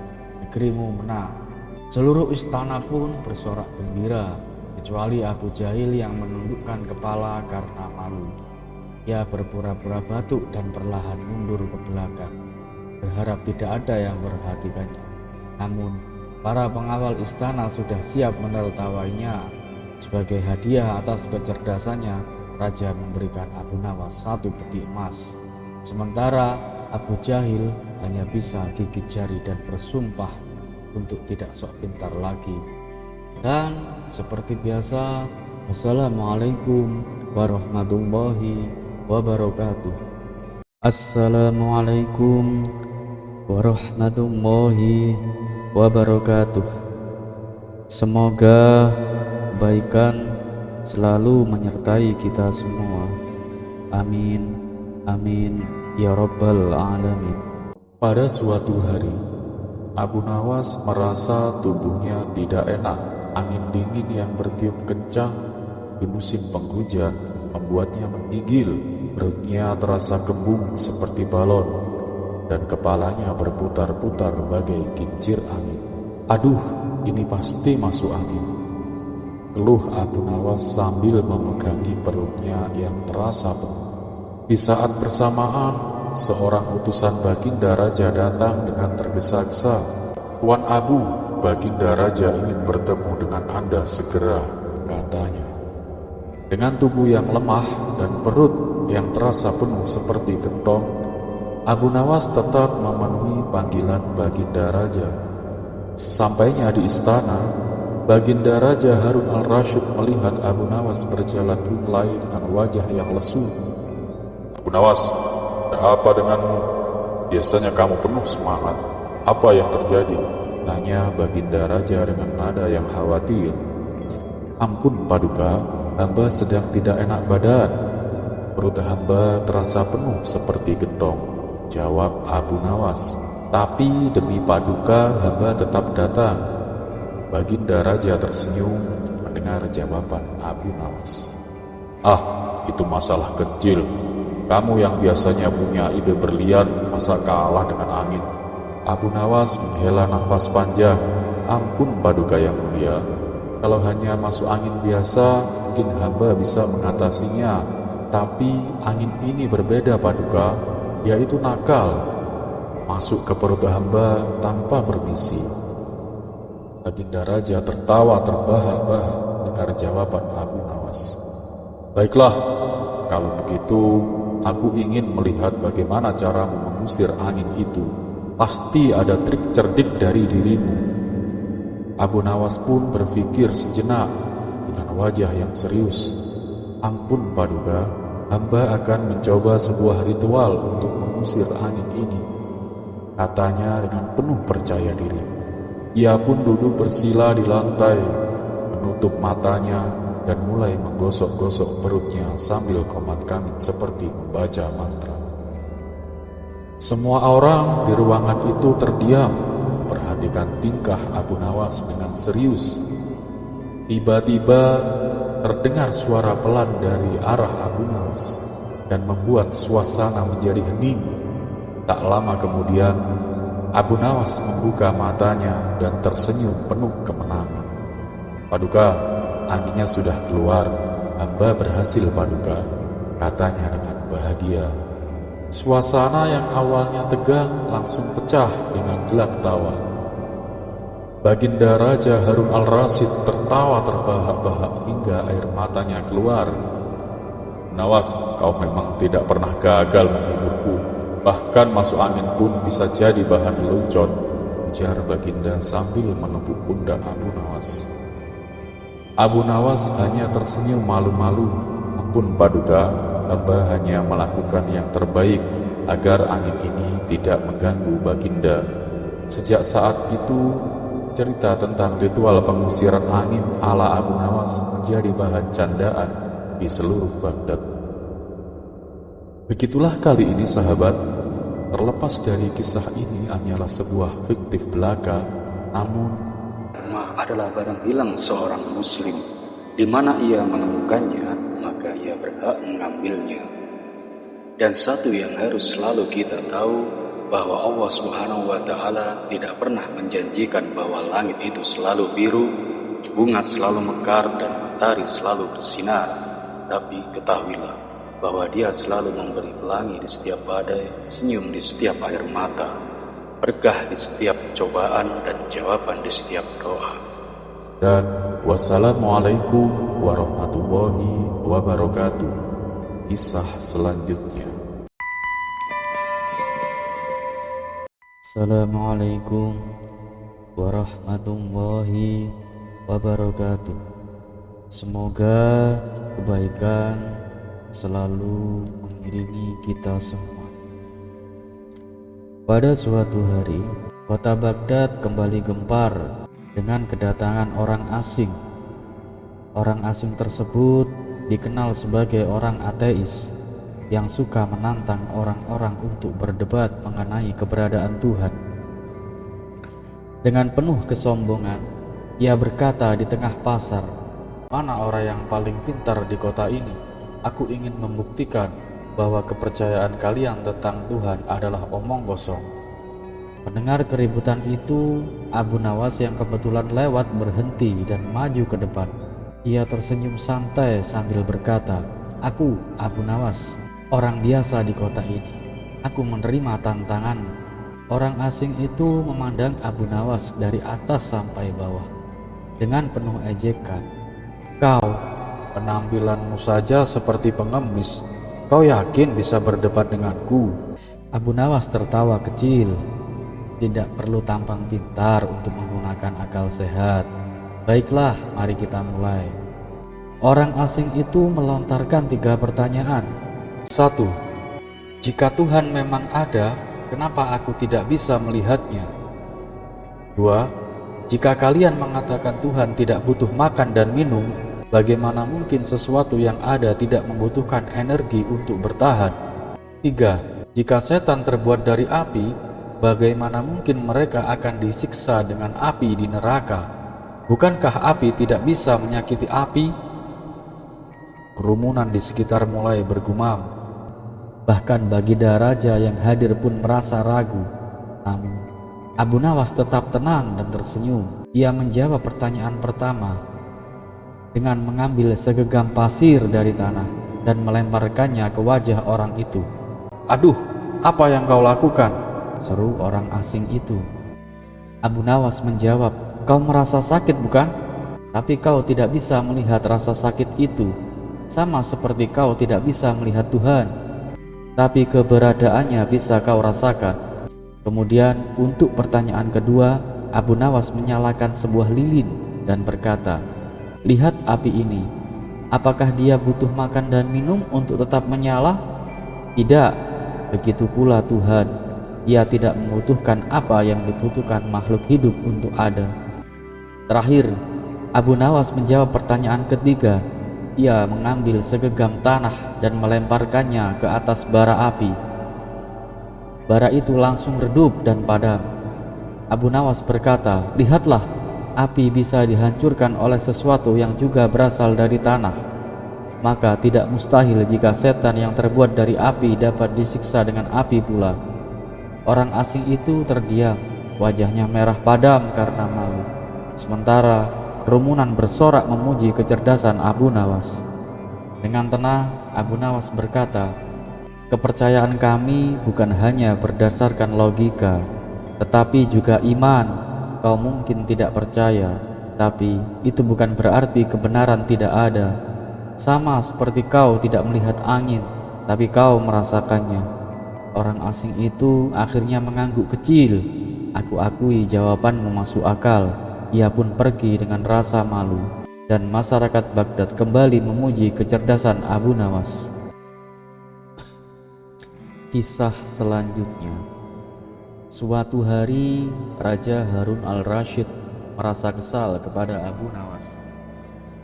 negerimu menang." Seluruh istana pun bersorak gembira, kecuali Abu Jahil yang menundukkan kepala karena malu. Ia berpura-pura batuk dan perlahan mundur ke belakang, berharap tidak ada yang memperhatikannya. Namun, para pengawal istana sudah siap menertawainya. Sebagai hadiah atas kecerdasannya, raja memberikan Abu Nawas 1 peti emas. Sementara Abu Jahil hanya bisa gigit jari dan bersumpah untuk tidak sok pintar lagi. Dan seperti biasa, wassalamualaikum warahmatullahi wabarakatuh. Assalamualaikum warahmatullahi wabarakatuh. Semoga kebaikan selalu menyertai kita semua. Amin, amin, ya rabbal alamin. Pada suatu hari, Abu Nawas merasa tubuhnya tidak enak. Angin dingin yang bertiup kencang di musim penghujan membuatnya menggigil. Perutnya terasa kembung seperti balon dan kepalanya berputar-putar bagai kincir angin. "Aduh, ini pasti masuk angin," keluh Abu Nawas sambil memegangi perutnya yang terasa penuh. Di saat bersamaan, seorang utusan baginda raja datang dengan tergesa-gesa. "Tuan Abu, baginda raja ingin bertemu dengan Anda segera," katanya. Dengan tubuh yang lemah dan perut yang terasa penuh seperti gentong, Abu Nawas tetap memenuhi panggilan baginda raja. Sesampainya di istana, baginda raja Harun al-Rasyid melihat Abu Nawas berjalan mulai dengan wajah yang lesu. "Abu Nawas, ada apa denganmu? Biasanya kamu penuh semangat. Apa yang terjadi?" tanya baginda raja dengan nada yang khawatir. "Ampun Paduka, hamba sedang tidak enak badan. Perut hamba terasa penuh seperti gentong. jawab Abu Nawas. Tapi demi Paduka hamba tetap datang. Baginda Raja tersenyum mendengar jawaban Abu Nawas. Ah, itu masalah kecil. Kamu yang biasanya punya ide berlian, masa kalah dengan angin? Abu Nawas menghela nafas panjang. Ampun Paduka yang mulia, kalau hanya masuk angin biasa, mungkin hamba bisa mengatasinya. Tapi angin ini berbeda Paduka, yaitu nakal. Masuk ke perut hamba tanpa permisi. Baginda Raja tertawa terbahak-bahak dengar jawaban Abu Nawas. Baiklah, kalau begitu aku ingin melihat bagaimana caramu mengusir angin itu. Pasti ada trik cerdik dari dirimu. Abu Nawas pun berpikir sejenak dengan wajah yang serius. Ampun Paduka, hamba akan mencoba sebuah ritual untuk mengusir angin ini, katanya dengan penuh percaya diri. Ia pun duduk bersila di lantai, menutup matanya dan mulai menggosok-gosok perutnya sambil komat kamit seperti membaca mantra. Semua orang di ruangan itu terdiam, perhatikan tingkah Abu Nawas dengan serius. Tiba-tiba terdengar suara pelan dari arah Abu Nawas dan membuat suasana menjadi hening. Tak lama kemudian, Abu Nawas membuka matanya dan tersenyum penuh kemenangan. Paduka, anginnya sudah keluar. Hamba berhasil Paduka, katanya dengan bahagia. Suasana yang awalnya tegang langsung pecah dengan gelak tawa. Baginda Raja Harun al-Rasyid tertawa terbahak-bahak hingga air matanya keluar. Nawas, kau memang tidak pernah gagal menghiburku. Bahkan masuk angin pun bisa jadi bahan lelucon, ujar Baginda sambil menepuk pundak Abu Nawas. Abu Nawas hanya tersenyum malu-malu. Ampun Paduka, hamba hanya melakukan yang terbaik agar angin ini tidak mengganggu Baginda. Sejak saat itu, cerita tentang ritual pengusiran angin ala Abu Nawas menjadi bahan candaan di seluruh Baghdad. Begitulah kali ini sahabat, terlepas dari kisah ini hanyalah sebuah fiktif belaka, namun adalah barang hilang seorang muslim. Di mana ia menemukannya, maka ia berhak mengambilnya. Dan satu yang harus selalu kita tahu, bahwa Allah Subhanahu wa Ta'ala tidak pernah menjanjikan bahwa langit itu selalu biru, bunga selalu mekar, dan matahari selalu bersinar. Tapi ketahuilah bahwa Dia selalu memberi pelangi di setiap badai, senyum di setiap air mata, berkah di setiap cobaan, dan jawaban di setiap doa. Dan wassalamualaikum warahmatullahi wabarakatuh. Kisah selanjutnya. Assalamualaikum warahmatullahi wabarakatuh. Semoga kebaikan selalu mengiringi kita semua. Pada suatu hari, kota Baghdad kembali gempar dengan kedatangan orang asing. Orang asing tersebut dikenal sebagai orang ateis yang suka menantang orang-orang untuk berdebat mengenai keberadaan Tuhan. Dengan penuh kesombongan, ia berkata di tengah pasar, "Mana orang yang paling pintar di kota ini? Aku ingin membuktikan bahwa kepercayaan kalian tentang Tuhan adalah omong kosong." Mendengar keributan itu, Abu Nawas yang kebetulan lewat berhenti dan maju ke depan. Ia tersenyum santai sambil berkata, "Aku Abu Nawas, orang biasa di kota ini. Aku menerima tantangan." Orang asing itu memandang Abu Nawas dari atas sampai bawah dengan penuh ejekan. "Kau, penampilanmu saja seperti pengemis. Kau yakin bisa berdebat denganku?" Abu Nawas tertawa kecil. Tidak perlu tampang pintar untuk menggunakan akal sehat. Baiklah, mari kita mulai. Orang asing itu melontarkan 3 pertanyaan. 1. Jika Tuhan memang ada, kenapa aku tidak bisa melihatnya? 2. Jika kalian mengatakan Tuhan tidak butuh makan dan minum, bagaimana mungkin sesuatu yang ada tidak membutuhkan energi untuk bertahan? 3. Jika setan terbuat dari api, bagaimana mungkin mereka akan disiksa dengan api di neraka? Bukankah api tidak bisa menyakiti api? Kerumunan di sekitar mulai bergumam. Bahkan Baginda Raja yang hadir pun merasa ragu. Namun, Abu Nawas tetap tenang dan tersenyum. Ia menjawab pertanyaan pertama dengan mengambil segenggam pasir dari tanah dan melemparkannya ke wajah orang itu. "Aduh, apa yang kau lakukan?" seru orang asing itu. Abu Nawas menjawab, "Kau merasa sakit bukan? Tapi kau tidak bisa melihat rasa sakit itu, sama seperti kau tidak bisa melihat Tuhan. Tapi keberadaannya bisa kau rasakan." Kemudian untuk pertanyaan kedua, Abu Nawas menyalakan sebuah lilin dan berkata, "Lihat api ini, apakah dia butuh makan dan minum untuk tetap menyala? Tidak, begitu pula Tuhan, Ia tidak membutuhkan apa yang dibutuhkan makhluk hidup untuk ada." Terakhir, Abu Nawas menjawab pertanyaan ketiga. Ia mengambil segenggam tanah dan melemparkannya ke atas bara api. Bara itu langsung redup dan padam. Abu Nawas berkata, "Lihatlah, api bisa dihancurkan oleh sesuatu yang juga berasal dari tanah. Maka tidak mustahil jika setan yang terbuat dari api dapat disiksa dengan api pula." Orang asing itu terdiam, wajahnya merah padam karena malu. Sementara kerumunan bersorak memuji kecerdasan Abu Nawas. Dengan tenang, Abu Nawas berkata, "Kepercayaan kami bukan hanya berdasarkan logika, tetapi juga iman. Kau mungkin tidak percaya, tapi itu bukan berarti kebenaran tidak ada. Sama seperti kau tidak melihat angin, tapi kau merasakannya." Orang asing itu akhirnya mengangguk kecil. "Aku akui jawabanmu masuk akal." Ia pun pergi dengan rasa malu, dan masyarakat Baghdad kembali memuji kecerdasan Abu Nawas. Kisah selanjutnya. Suatu hari, Raja Harun al-Rasyid merasa kesal kepada Abu Nawas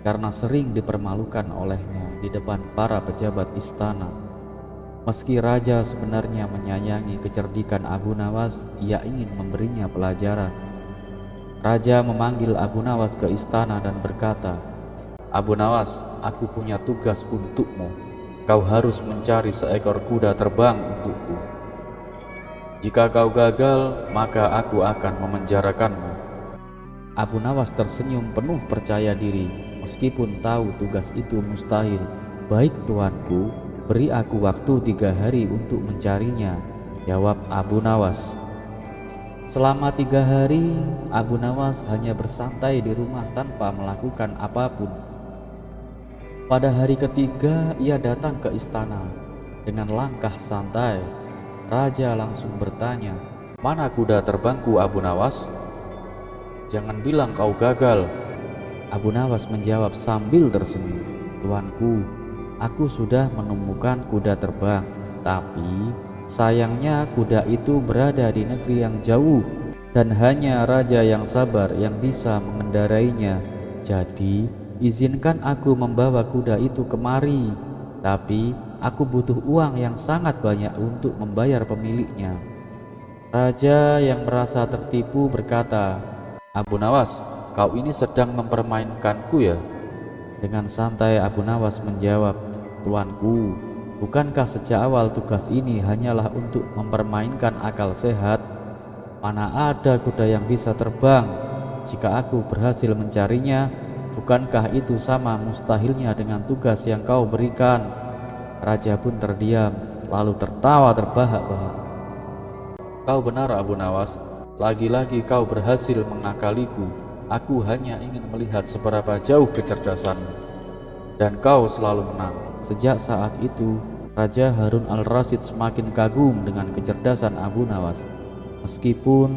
karena sering dipermalukan olehnya di depan para pejabat istana. Meski raja sebenarnya menyayangi kecerdikan Abu Nawas, ia ingin memberinya pelajaran. Raja memanggil Abu Nawas ke istana dan berkata, "Abu Nawas, aku punya tugas untukmu. Kau harus mencari seekor kuda terbang untukku. Jika kau gagal, maka aku akan memenjarakanmu." Abu Nawas tersenyum penuh percaya diri, meskipun tahu tugas itu mustahil. "Baik tuanku, beri aku waktu 3 hari untuk mencarinya," jawab Abu Nawas. Selama 3 hari, Abu Nawas hanya bersantai di rumah tanpa melakukan apapun. Pada hari ketiga, ia datang ke istana dengan langkah santai. Raja langsung bertanya, "Mana kuda terbangku, Abu Nawas? Jangan bilang kau gagal." Abu Nawas menjawab sambil tersenyum, "Tuanku, aku sudah menemukan kuda terbang, tapi sayangnya kuda itu berada di negeri yang jauh dan hanya raja yang sabar yang bisa mengendarainya. Jadi, izinkan aku membawa kuda itu kemari, tapi aku butuh uang yang sangat banyak untuk membayar pemiliknya." Raja yang merasa tertipu berkata, "Abu Nawas, kau ini sedang mempermainkanku ya?" Dengan santai Abu Nawas menjawab, "Tuanku, bukankah sejak awal tugas ini hanyalah untuk mempermainkan akal sehat? Mana ada kuda yang bisa terbang? Jika aku berhasil mencarinya, bukankah itu sama mustahilnya dengan tugas yang kau berikan?" Raja pun terdiam, lalu tertawa terbahak-bahak. "Kau benar, Abu Nawas. Lagi-lagi kau berhasil mengakaliku. Aku hanya ingin melihat seberapa jauh kecerdasanmu, dan kau selalu menang." Sejak saat itu, Raja Harun al-Rasyid semakin kagum dengan kecerdasan Abu Nawas. Meskipun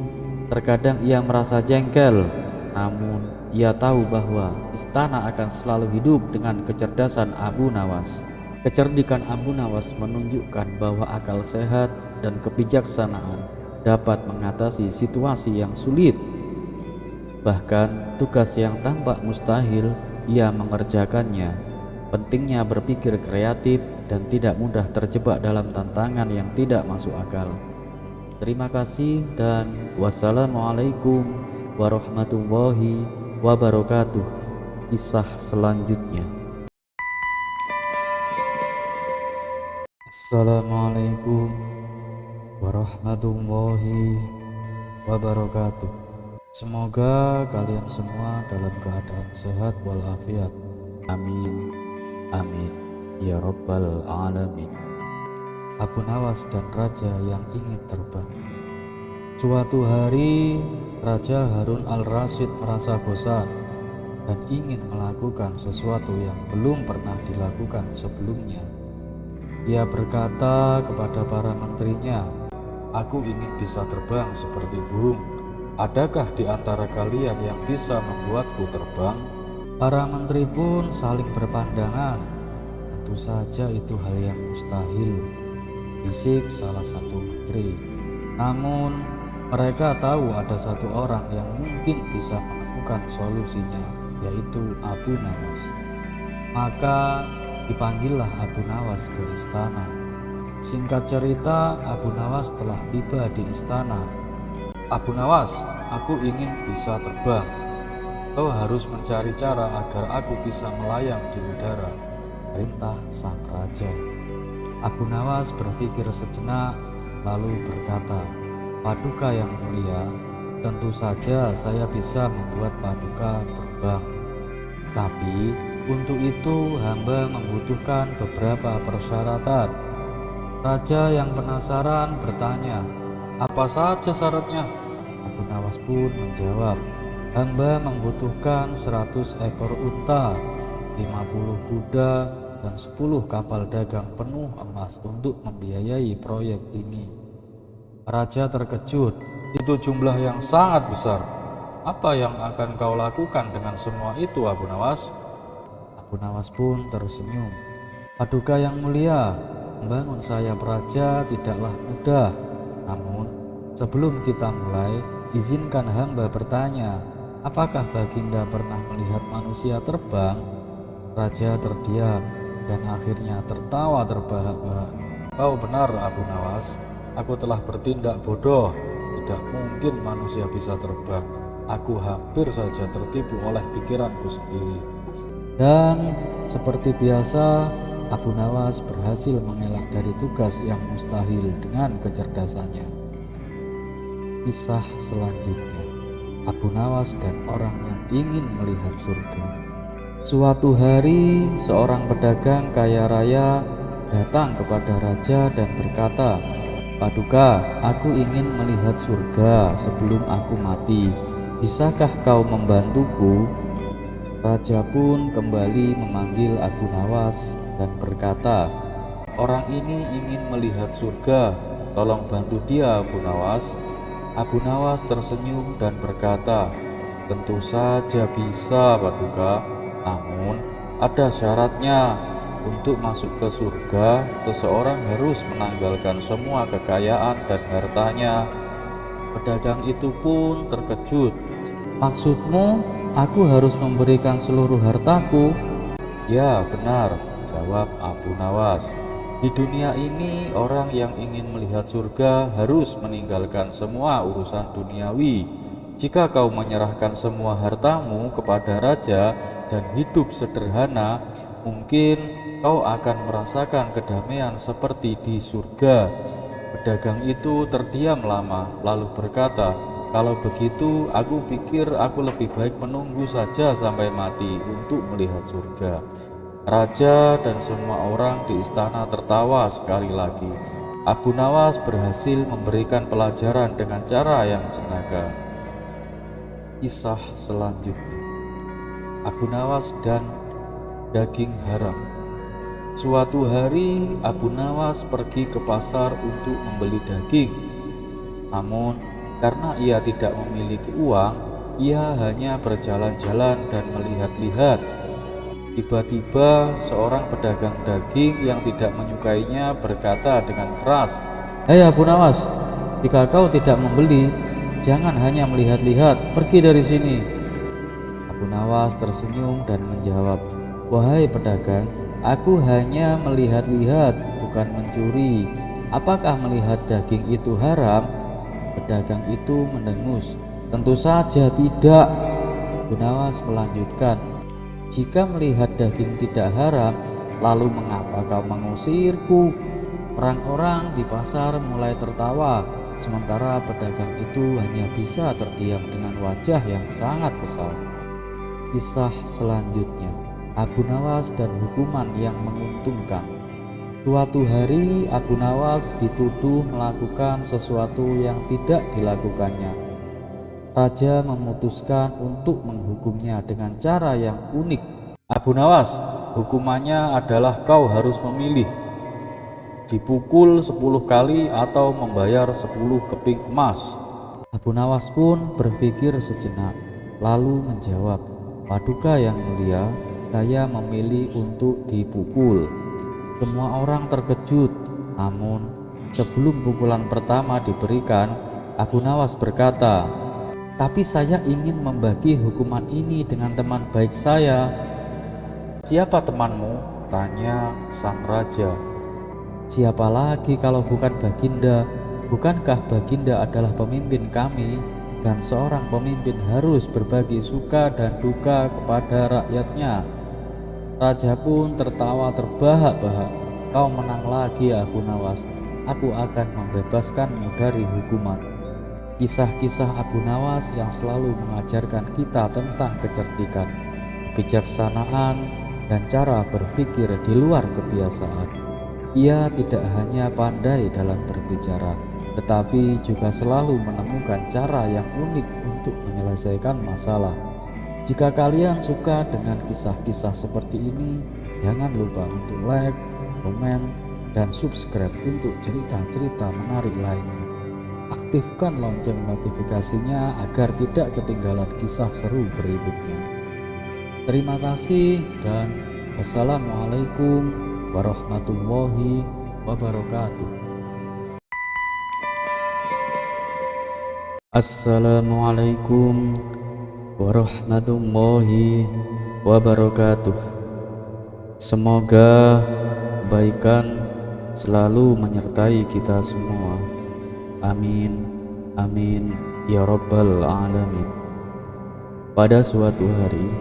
terkadang ia merasa jengkel, namun ia tahu bahwa istana akan selalu hidup dengan kecerdasan Abu Nawas. Kecerdikan Abu Nawas menunjukkan bahwa akal sehat dan kebijaksanaan dapat mengatasi situasi yang sulit. Bahkan tugas yang tampak mustahil, ia mengerjakannya. Pentingnya berpikir kreatif dan tidak mudah terjebak dalam tantangan yang tidak masuk akal. Terima kasih dan wassalamualaikum warahmatullahi wabarakatuh. Kisah selanjutnya. Assalamualaikum warahmatullahi wabarakatuh. Semoga kalian semua dalam keadaan sehat walafiat. Amin. Amin. Ya Rabbal Alamin. Abu Nawas dan raja yang ingin terbang. Suatu hari, Raja Harun al-Rasyid merasa bosan dan ingin melakukan sesuatu yang belum pernah dilakukan sebelumnya. Ia berkata kepada para menterinya, "Aku ingin bisa terbang seperti burung. Adakah di antara kalian yang bisa membuatku terbang?" Para menteri pun saling berpandangan. Tentu saja itu hal yang mustahil, bisik salah satu menteri. Namun mereka tahu ada satu orang yang mungkin bisa menemukan solusinya, yaitu Abu Nawas. Maka dipanggillah Abu Nawas ke istana. Singkat cerita, Abu Nawas telah tiba di istana. "Abu Nawas, aku ingin bisa terbang. Kau harus mencari cara agar aku bisa melayang di udara," perintah sang raja. Abu Nawas berpikir sejenak, lalu berkata, "Paduka yang mulia, tentu saja saya bisa membuat paduka terbang. Tapi untuk itu hamba membutuhkan beberapa persyaratan." Raja yang penasaran bertanya, "Apa saja syaratnya?" Abu Nawas pun menjawab, "Hamba membutuhkan 100 ekor unta, 50 kuda, dan 10 kapal dagang penuh emas untuk membiayai proyek ini." Raja terkejut, "Itu jumlah yang sangat besar. Apa yang akan kau lakukan dengan semua itu, Abu Nawas?" Abu Nawas pun tersenyum, "Paduka yang mulia, membangun sayap raja tidaklah mudah. Namun sebelum kita mulai, izinkan hamba bertanya, apakah Baginda pernah melihat manusia terbang?" Raja terdiam dan akhirnya tertawa terbahak-bahak. "Kau benar, Abu Nawas. Aku telah bertindak bodoh. Tidak mungkin manusia bisa terbang. Aku hampir saja tertipu oleh pikiranku sendiri." Dan seperti biasa, Abu Nawas berhasil mengelak dari tugas yang mustahil dengan kecerdasannya. Kisah selanjutnya, Abu Nawas dan orang yang ingin melihat surga. Suatu hari, seorang pedagang kaya raya datang kepada raja dan berkata, "Paduka, aku ingin melihat surga sebelum aku mati. Bisakah kau membantuku?" Raja pun kembali memanggil Abu Nawas dan berkata, "Orang ini ingin melihat surga, tolong bantu dia, Abu Nawas." Abu Nawas tersenyum dan berkata, "Tentu saja bisa, Paduka. Namun ada syaratnya. Untuk masuk ke surga, seseorang harus menanggalkan semua kekayaan dan hartanya." Pedagang itu pun terkejut. "Maksudmu aku harus memberikan seluruh hartaku?" "Ya, benar," jawab Abu Nawas. "Di dunia ini orang yang ingin melihat surga harus meninggalkan semua urusan duniawi. Jika kau menyerahkan semua hartamu kepada raja dan hidup sederhana, mungkin kau akan merasakan kedamaian seperti di surga." Pedagang itu terdiam lama, lalu berkata, "Kalau begitu, aku pikir aku lebih baik menunggu saja sampai mati untuk melihat surga." Raja dan semua orang di istana tertawa sekali lagi. Abu Nawas berhasil memberikan pelajaran dengan cara yang jenaka. Kisah selanjutnya, Abu Nawas dan daging haram. Suatu hari, Abu Nawas pergi ke pasar untuk membeli daging. Namun karena ia tidak memiliki uang, ia hanya berjalan-jalan dan melihat-lihat. Tiba-tiba seorang pedagang daging yang tidak menyukainya berkata dengan keras, "Hei Abu Nawas, jika kau tidak membeli, jangan hanya melihat-lihat, pergi dari sini." Abu Nawas tersenyum dan menjawab, "Wahai pedagang, aku hanya melihat-lihat, bukan mencuri. Apakah melihat daging itu haram?" Pedagang itu mendengus. "Tentu saja tidak." Abu Nawas melanjutkan, "Jika melihat daging tidak haram, lalu mengapa kau mengusirku?" Orang-orang di pasar mulai tertawa, sementara pedagang itu hanya bisa terdiam dengan wajah yang sangat kesal. Kisah selanjutnya, Abu Nawas dan hukuman yang menguntungkan. Suatu hari Abu Nawas dituduh melakukan sesuatu yang tidak dilakukannya. Raja memutuskan untuk menghukumnya dengan cara yang unik. "Abu Nawas, hukumannya adalah kau harus memilih, dipukul 10 kali atau membayar 10 keping emas." Abu Nawas pun berpikir sejenak, lalu menjawab, "Paduka yang mulia, saya memilih untuk dipukul." Semua orang terkejut, namun sebelum pukulan pertama diberikan, Abu Nawas berkata, "Tapi saya ingin membagi hukuman ini dengan teman baik saya." "Siapa temanmu?" tanya sang raja. "Siapa lagi kalau bukan Baginda? Bukankah Baginda adalah pemimpin kami, dan seorang pemimpin harus berbagi suka dan duka kepada rakyatnya?" Raja pun tertawa terbahak-bahak. "Kau menang lagi, Abu Nawas. Aku akan membebaskanmu dari hukuman." Kisah-kisah Abu Nawas yang selalu mengajarkan kita tentang kecerdikan, kebijaksanaan, dan cara berpikir di luar kebiasaan. Ia tidak hanya pandai dalam berbicara, tetapi juga selalu menemukan cara yang unik untuk menyelesaikan masalah. Jika kalian suka dengan kisah-kisah seperti ini, jangan lupa untuk like, komen, dan subscribe untuk cerita-cerita menarik lainnya. Aktifkan lonceng notifikasinya agar tidak ketinggalan kisah seru berikutnya. Terima kasih dan wassalamualaikum warahmatullahi wabarakatuh. Assalamualaikum warahmatullahi wabarakatuh. Semoga kebaikan selalu menyertai kita semua. Amin, amin, ya rabbal alamin. Pada suatu hari,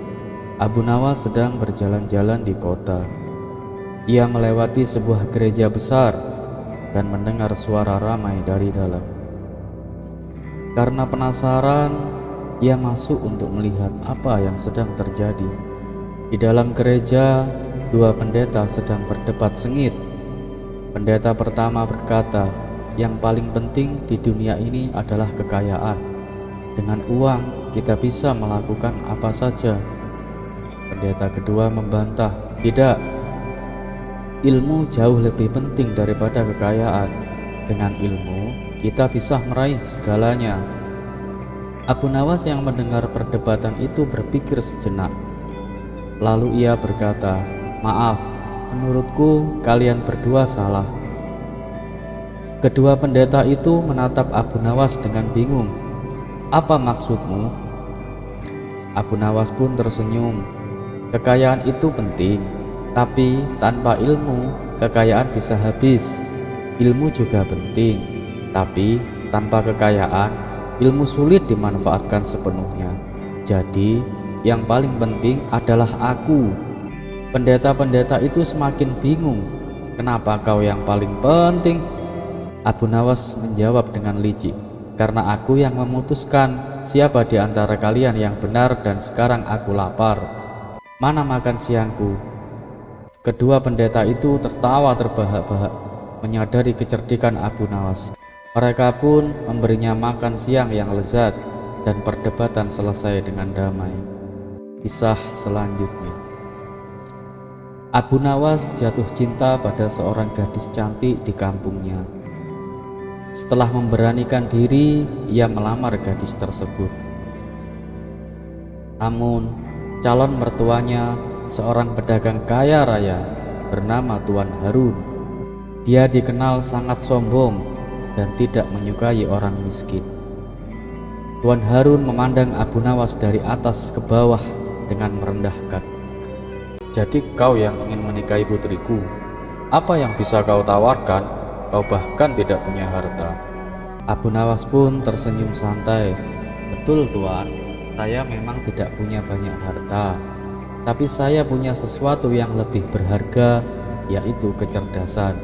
Abu Nawas sedang berjalan-jalan di kota. Ia melewati sebuah gereja besar dan mendengar suara ramai dari dalam. Karena penasaran, ia masuk untuk melihat apa yang sedang terjadi. Di dalam gereja, dua pendeta sedang berdebat sengit. Pendeta pertama berkata, "Yang paling penting di dunia ini adalah kekayaan. Dengan uang, kita bisa melakukan apa saja." Pendeta kedua membantah, "Tidak, ilmu jauh lebih penting daripada kekayaan. Dengan ilmu, kita bisa meraih segalanya." Abu Nawas yang mendengar perdebatan itu berpikir sejenak. Lalu ia berkata, "Maaf, menurutku kalian berdua salah." Kedua pendeta itu menatap Abu Nawas dengan bingung. "Apa maksudmu?" Abu Nawas pun tersenyum. "Kekayaan itu penting, tapi tanpa ilmu, kekayaan bisa habis. Ilmu juga penting, tapi tanpa kekayaan, ilmu sulit dimanfaatkan sepenuhnya. Jadi, yang paling penting adalah aku." Pendeta-pendeta itu semakin bingung. "Kenapa kau yang paling penting?" Abu Nawas menjawab dengan licik, "Karena aku yang memutuskan siapa di antara kalian yang benar dan sekarang aku lapar. Mana makan siangku?" Kedua pendeta itu tertawa terbahak-bahak, menyadari kecerdikan Abu Nawas. Mereka pun memberinya makan siang yang lezat dan perdebatan selesai dengan damai. Kisah selanjutnya, Abu Nawas jatuh cinta pada seorang gadis cantik di kampungnya. Setelah memberanikan diri, ia melamar gadis tersebut. Namun, calon mertuanya seorang pedagang kaya raya bernama Tuan Harun. Dia dikenal sangat sombong dan tidak menyukai orang miskin. Tuan Harun memandang Abu Nawas dari atas ke bawah dengan merendahkan. Jadi kau yang ingin menikahi putriku. Apa yang bisa kau tawarkan? Kau bahkan tidak punya harta. Abu Nawas pun tersenyum santai. Betul tuan, saya memang tidak punya banyak harta, tapi saya punya sesuatu yang lebih berharga, yaitu kecerdasan.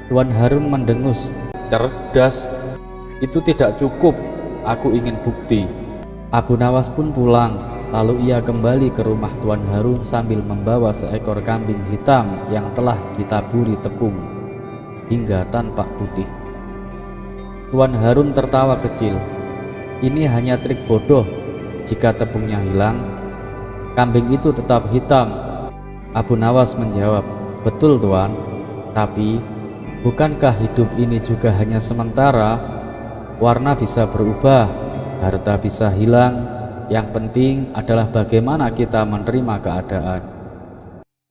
Tuan Harun mendengus. Cerdas? Itu tidak cukup, aku ingin bukti. Abu Nawas pun pulang. Lalu ia kembali ke rumah Tuan Harun sambil membawa seekor kambing hitam yang telah ditaburi tepung hingga tampak putih. Tuan Harun tertawa kecil. Ini hanya trik bodoh. Jika tepungnya hilang, kambing itu tetap hitam. Abu Nawas menjawab, betul tuan, tapi bukankah hidup ini juga hanya sementara? Warna bisa berubah, harta bisa hilang. Yang penting adalah bagaimana kita menerima keadaan.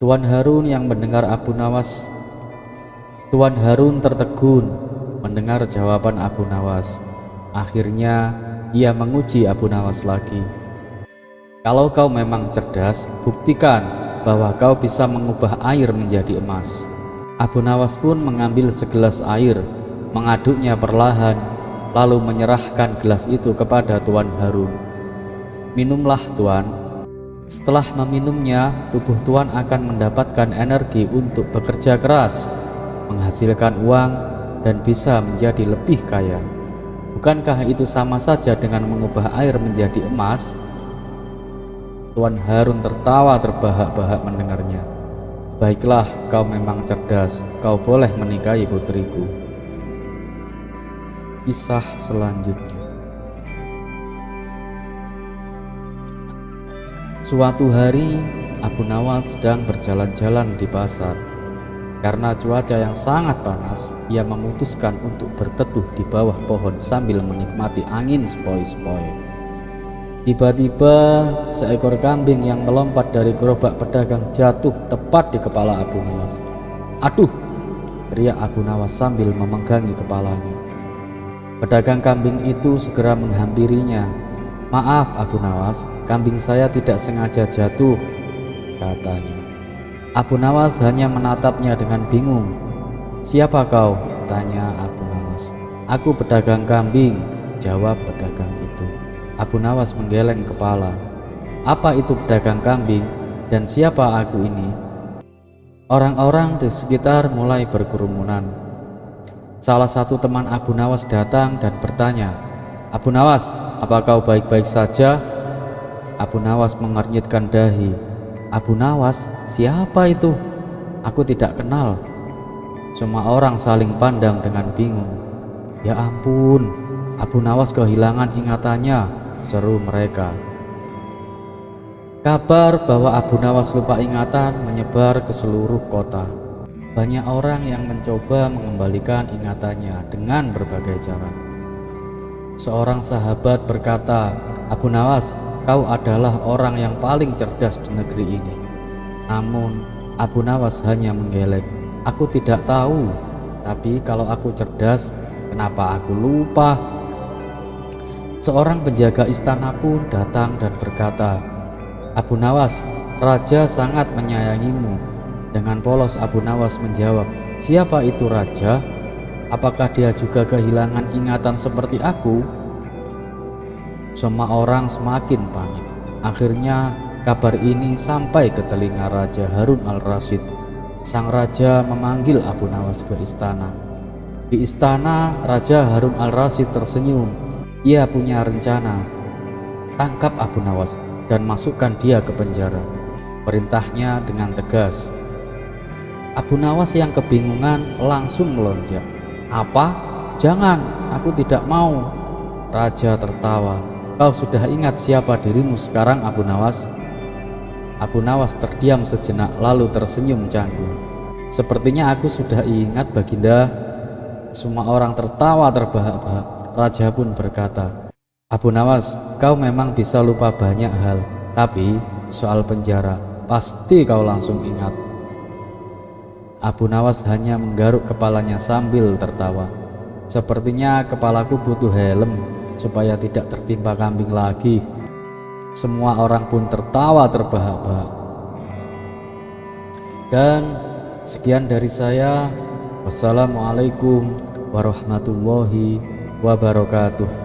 Tuan Harun yang mendengar Tuan Harun tertegun mendengar jawaban Abu Nawas. Akhirnya ia menguji Abu Nawas lagi. Kalau kau memang cerdas, buktikan bahwa kau bisa mengubah air menjadi emas. Abu Nawas pun mengambil segelas air, mengaduknya perlahan, lalu menyerahkan gelas itu kepada Tuan Harun. Minumlah tuan. Setelah meminumnya, tubuh tuan akan mendapatkan energi untuk bekerja keras, menghasilkan uang, dan bisa menjadi lebih kaya. Bukankah itu sama saja dengan mengubah air menjadi emas? Tuan Harun tertawa terbahak-bahak mendengarnya. Baiklah, kau memang cerdas, kau boleh menikahi putriku. Kisah selanjutnya. Suatu hari, Abu Nawas sedang berjalan-jalan di pasar. Karena cuaca yang sangat panas, ia memutuskan untuk berteduh di bawah pohon sambil menikmati angin sepoi-sepoi. Tiba-tiba, seekor kambing yang melompat dari gerobak pedagang jatuh tepat di kepala Abu Nawas. Aduh, teriak Abu Nawas sambil memegangi kepalanya. Pedagang kambing itu segera menghampirinya. Maaf Abu Nawas, kambing saya tidak sengaja jatuh, katanya. Abu Nawas hanya menatapnya dengan bingung. Siapa kau? Tanya Abu Nawas. Aku pedagang kambing, jawab pedagang itu. Abu Nawas menggeleng kepala. Apa itu pedagang kambing dan siapa aku ini? Orang-orang di sekitar mulai berkerumunan. Salah satu teman Abu Nawas datang dan bertanya, Abu Nawas, apa kau baik-baik saja? Abu Nawas mengernyitkan dahi. Abu Nawas, siapa itu? Aku tidak kenal. Semua orang saling pandang dengan bingung. Ya ampun, Abu Nawas kehilangan ingatannya, seru mereka. Kabar bahwa Abu Nawas lupa ingatan menyebar ke seluruh kota. Banyak orang yang mencoba mengembalikan ingatannya dengan berbagai cara. Seorang sahabat berkata, Abu Nawas, kau adalah orang yang paling cerdas di negeri ini. Namun, Abu Nawas hanya menggeleng. Aku tidak tahu, tapi kalau aku cerdas, kenapa aku lupa? Seorang penjaga istana pun datang dan berkata, Abu Nawas, raja sangat menyayangimu. Dengan polos Abu Nawas menjawab, siapa itu raja? Apakah dia juga kehilangan ingatan seperti aku? Semua orang semakin panik. Akhirnya kabar ini sampai ke telinga Raja Harun al-Rasyid. Sang raja memanggil Abu Nawas ke istana. Di istana, Raja Harun al-Rasyid tersenyum. Ia punya rencana. Tangkap Abu Nawas dan masukkan dia ke penjara. Perintahnya dengan tegas. Abu Nawas yang kebingungan langsung melonjak. Apa? Jangan, aku tidak mau. Raja tertawa. Kau sudah ingat siapa dirimu sekarang, Abu Nawas? Abu Nawas terdiam sejenak lalu tersenyum canggung. Sepertinya aku sudah ingat, Baginda. Semua orang tertawa terbahak-bahak. Raja pun berkata, Abu Nawas, kau memang bisa lupa banyak hal, tapi soal penjara pasti kau langsung ingat. Abu Nawas hanya menggaruk kepalanya sambil tertawa. Sepertinya kepalaku butuh helm supaya tidak tertimpa kambing lagi. Semua orang pun tertawa terbahak-bahak. Dan sekian dari saya. Wassalamualaikum warahmatullahi wabarakatuh.